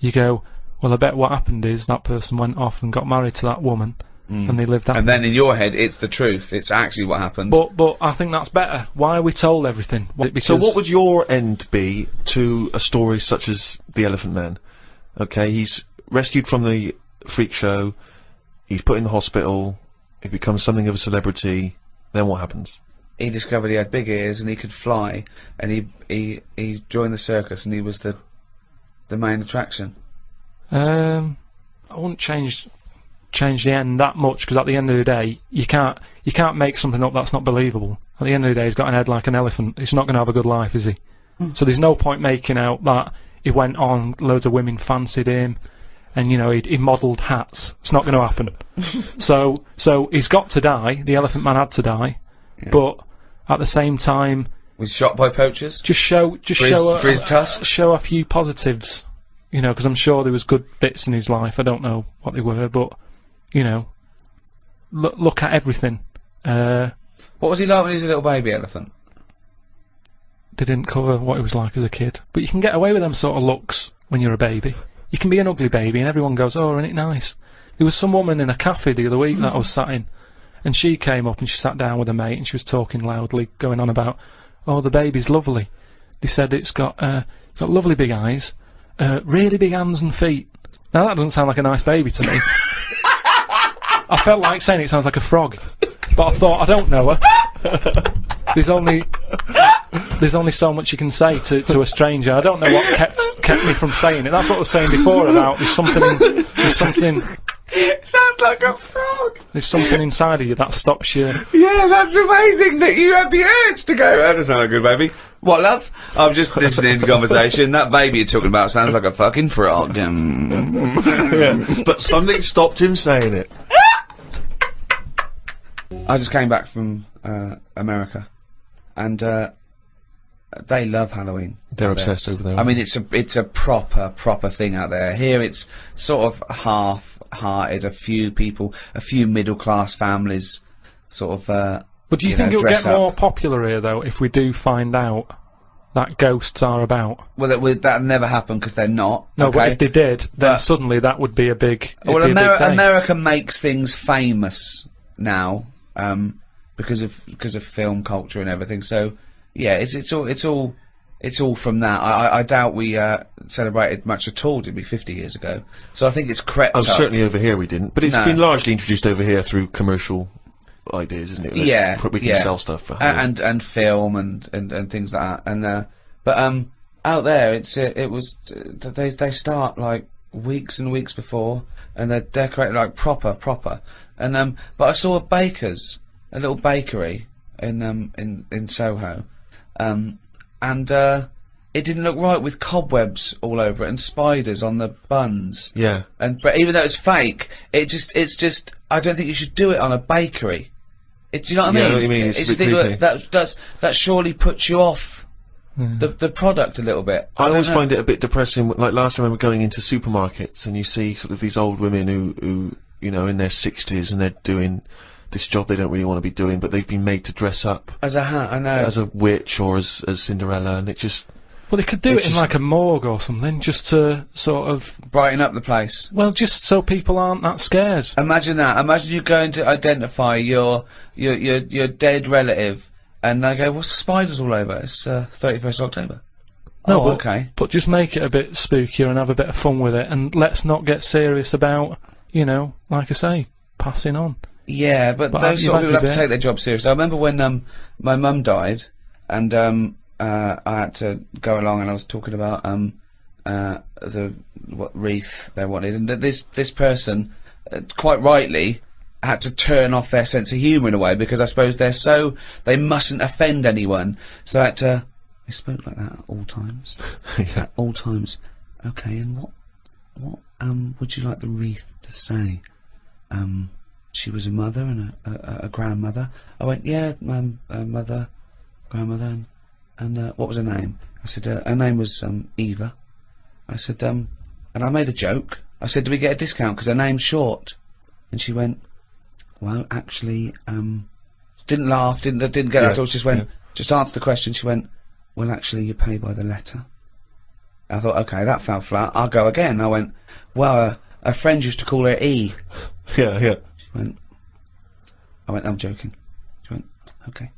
You go, well, I bet what happened is that person went off and got married to that woman, and they lived that. And then in your head, it's the truth. It's actually what happened. But I think that's better. Why are we told everything? Because So what would your end be to a story such as The Elephant Man? Okay, he's rescued from the freak show, he's put in the hospital, he becomes something of a celebrity, then what happens? He discovered he had big ears and he could fly, and he joined the circus and he was the main attraction. I wouldn't change the end that much because at the end of the day, you can't make something up that's not believable. At the end of the day, he's got an head like an elephant. He's not going to have a good life, is he? So there's no point making out that he went on, loads of women fancied him, and, you know, he modelled hats. It's not going to happen. So he's got to die. The Elephant Man had to die. Yeah. But at the same time... Was shot by poachers? Just show for his tusk? Show a few positives. You know, because I'm sure there was good bits in his life. I don't know what they were, but, you know, look at everything. What was he like when he was a little baby elephant? They didn't cover what he was like as a kid. But you can get away with them sort of looks when you're a baby. You can be an ugly baby and everyone goes, oh, isn't it nice? There was some woman in a cafe the other week that I was sat in, and she came up and she sat down with a mate and she was talking loudly, going on about, oh, the baby's lovely. They said it's got lovely big eyes, really big hands and feet. Now that doesn't sound like a nice baby to me. I felt like saying it sounds like a frog, but I thought, I don't know her. There's only so much you can say to a stranger. I don't know what kept me from saying it. That's what I was saying before about there's something. It sounds like a frog. There's something inside of you that stops you. Yeah, that's amazing that you had the urge to go, that doesn't sound like a good baby. What, love? I'm just listening to conversation. That baby you're talking about sounds like a fucking frog. Yeah, but something stopped him saying it. I just came back from America, and they love Halloween. They're obsessed over there. I mean, it's a proper thing out there. Here, it's sort of half-hearted. A few middle-class families, sort of. But do you think it'll get more popular here, though, if we do find out that ghosts are about? Well, that'll never happen because they're not. No, okay? but if they did, then suddenly that would be a big. Well, America makes things famous now, because of film culture and everything. So yeah, it's all from that. I doubt we celebrated much at all, did we, 50 years ago? So I think it's crept up. Certainly over here we didn't, but it's been largely introduced over here through commercial ideas, isn't it? Yeah, we can sell stuff for and film and things like that. And but out there they start like weeks and weeks before, and they're decorated like proper. And but I saw a little bakery in Soho, and it didn't look right with cobwebs all over it and spiders on the buns. Yeah. But even though it's fake, it's just I don't think you should do it on a bakery. Do you know what I mean? I know what you mean. It's a bit creepy. That surely puts you off the product a little bit. I always find it a bit depressing. Like last time I remember going into supermarkets and you see sort of these old women who you know, in their 60s, and they're doing this job they don't really want to be doing, but they've been made to dress up as a hat. I know, as a witch or as Cinderella, and it just. Well, they could do it in like a morgue or something, just to sort of brighten up the place. Well, just so people aren't that scared. Imagine that. Imagine you going to identify your dead relative, and they go, "What's the spiders all over?" It's 31st October. No, oh, okay. But just make it a bit spookier and have a bit of fun with it, and let's not get serious about, you know, like I say, passing on. Yeah, but those sort of people have to take their job seriously. I remember when my mum died, and I had to go along, and I was talking about what wreath they wanted, and this person, quite rightly, had to turn off their sense of humour in a way, because I suppose they mustn't offend anyone, so they spoke like that at all times. Yeah. At all times. Okay, and what would you like the wreath to say? She was a mother and a grandmother. I went, yeah, mother, grandmother, and what was her name? I said, her name was Eva. I said, and I made a joke. I said, do we get a discount because her name's short? And she went, well, actually, didn't laugh, didn't get that at all. She just went, just answer the question. She went, well, actually, you pay by the letter. I thought, okay, that fell flat. I'll go again. I went, well, a friend used to call her E. Yeah. I went, I'm joking. She went, okay.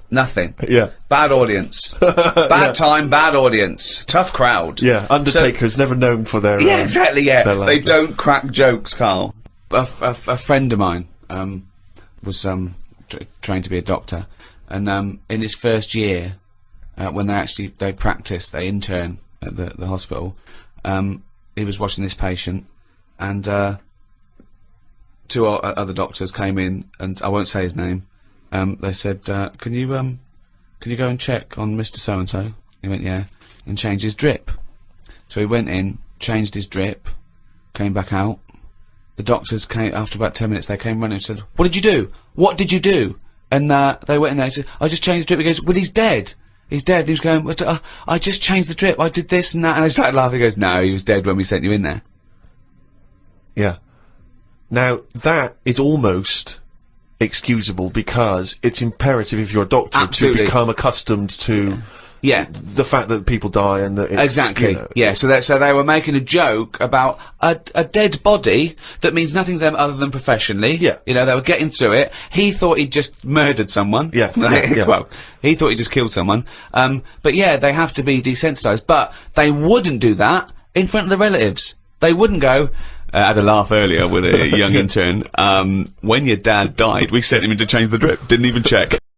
Nothing. Yeah. Bad audience. Bad time, bad audience. Tough crowd. Yeah, Undertaker's never known for their... Yeah, exactly, yeah. They laughter. don't crack jokes, Carl. A friend of mine was trained to be a doctor, and in his first year, when they practice, they intern at the hospital, he was watching this patient, and two other doctors came in, and I won't say his name. They said, can you go and check on Mr. So-and-so? He went, yeah, and change his drip. So he went in, changed his drip, came back out. The doctors came, after about 10 minutes, they came running and said, "What did you do? What did you do?" And, they went in there and said, "I just changed the drip." He goes, "Well, he's dead. He's dead." And he was going, "But, I just changed the drip. I did this and that." And they started laughing. He goes, "No, he was dead when we sent you in there." Yeah. Now, that is almost excusable because it's imperative if you're a doctor Absolutely. to become accustomed to the fact that people die and that it's, Exactly. you know, Yeah. So they were making a joke about a dead body that means nothing to them other than professionally. Yeah. You know, they were getting through it. He thought he'd just murdered someone. Yeah. Yeah. Well, he thought he just killed someone. But yeah, they have to be desensitized. But they wouldn't do that in front of the relatives. They wouldn't go. I had a laugh earlier with a young intern. When your dad died, we sent him in to change the drip. Didn't even check.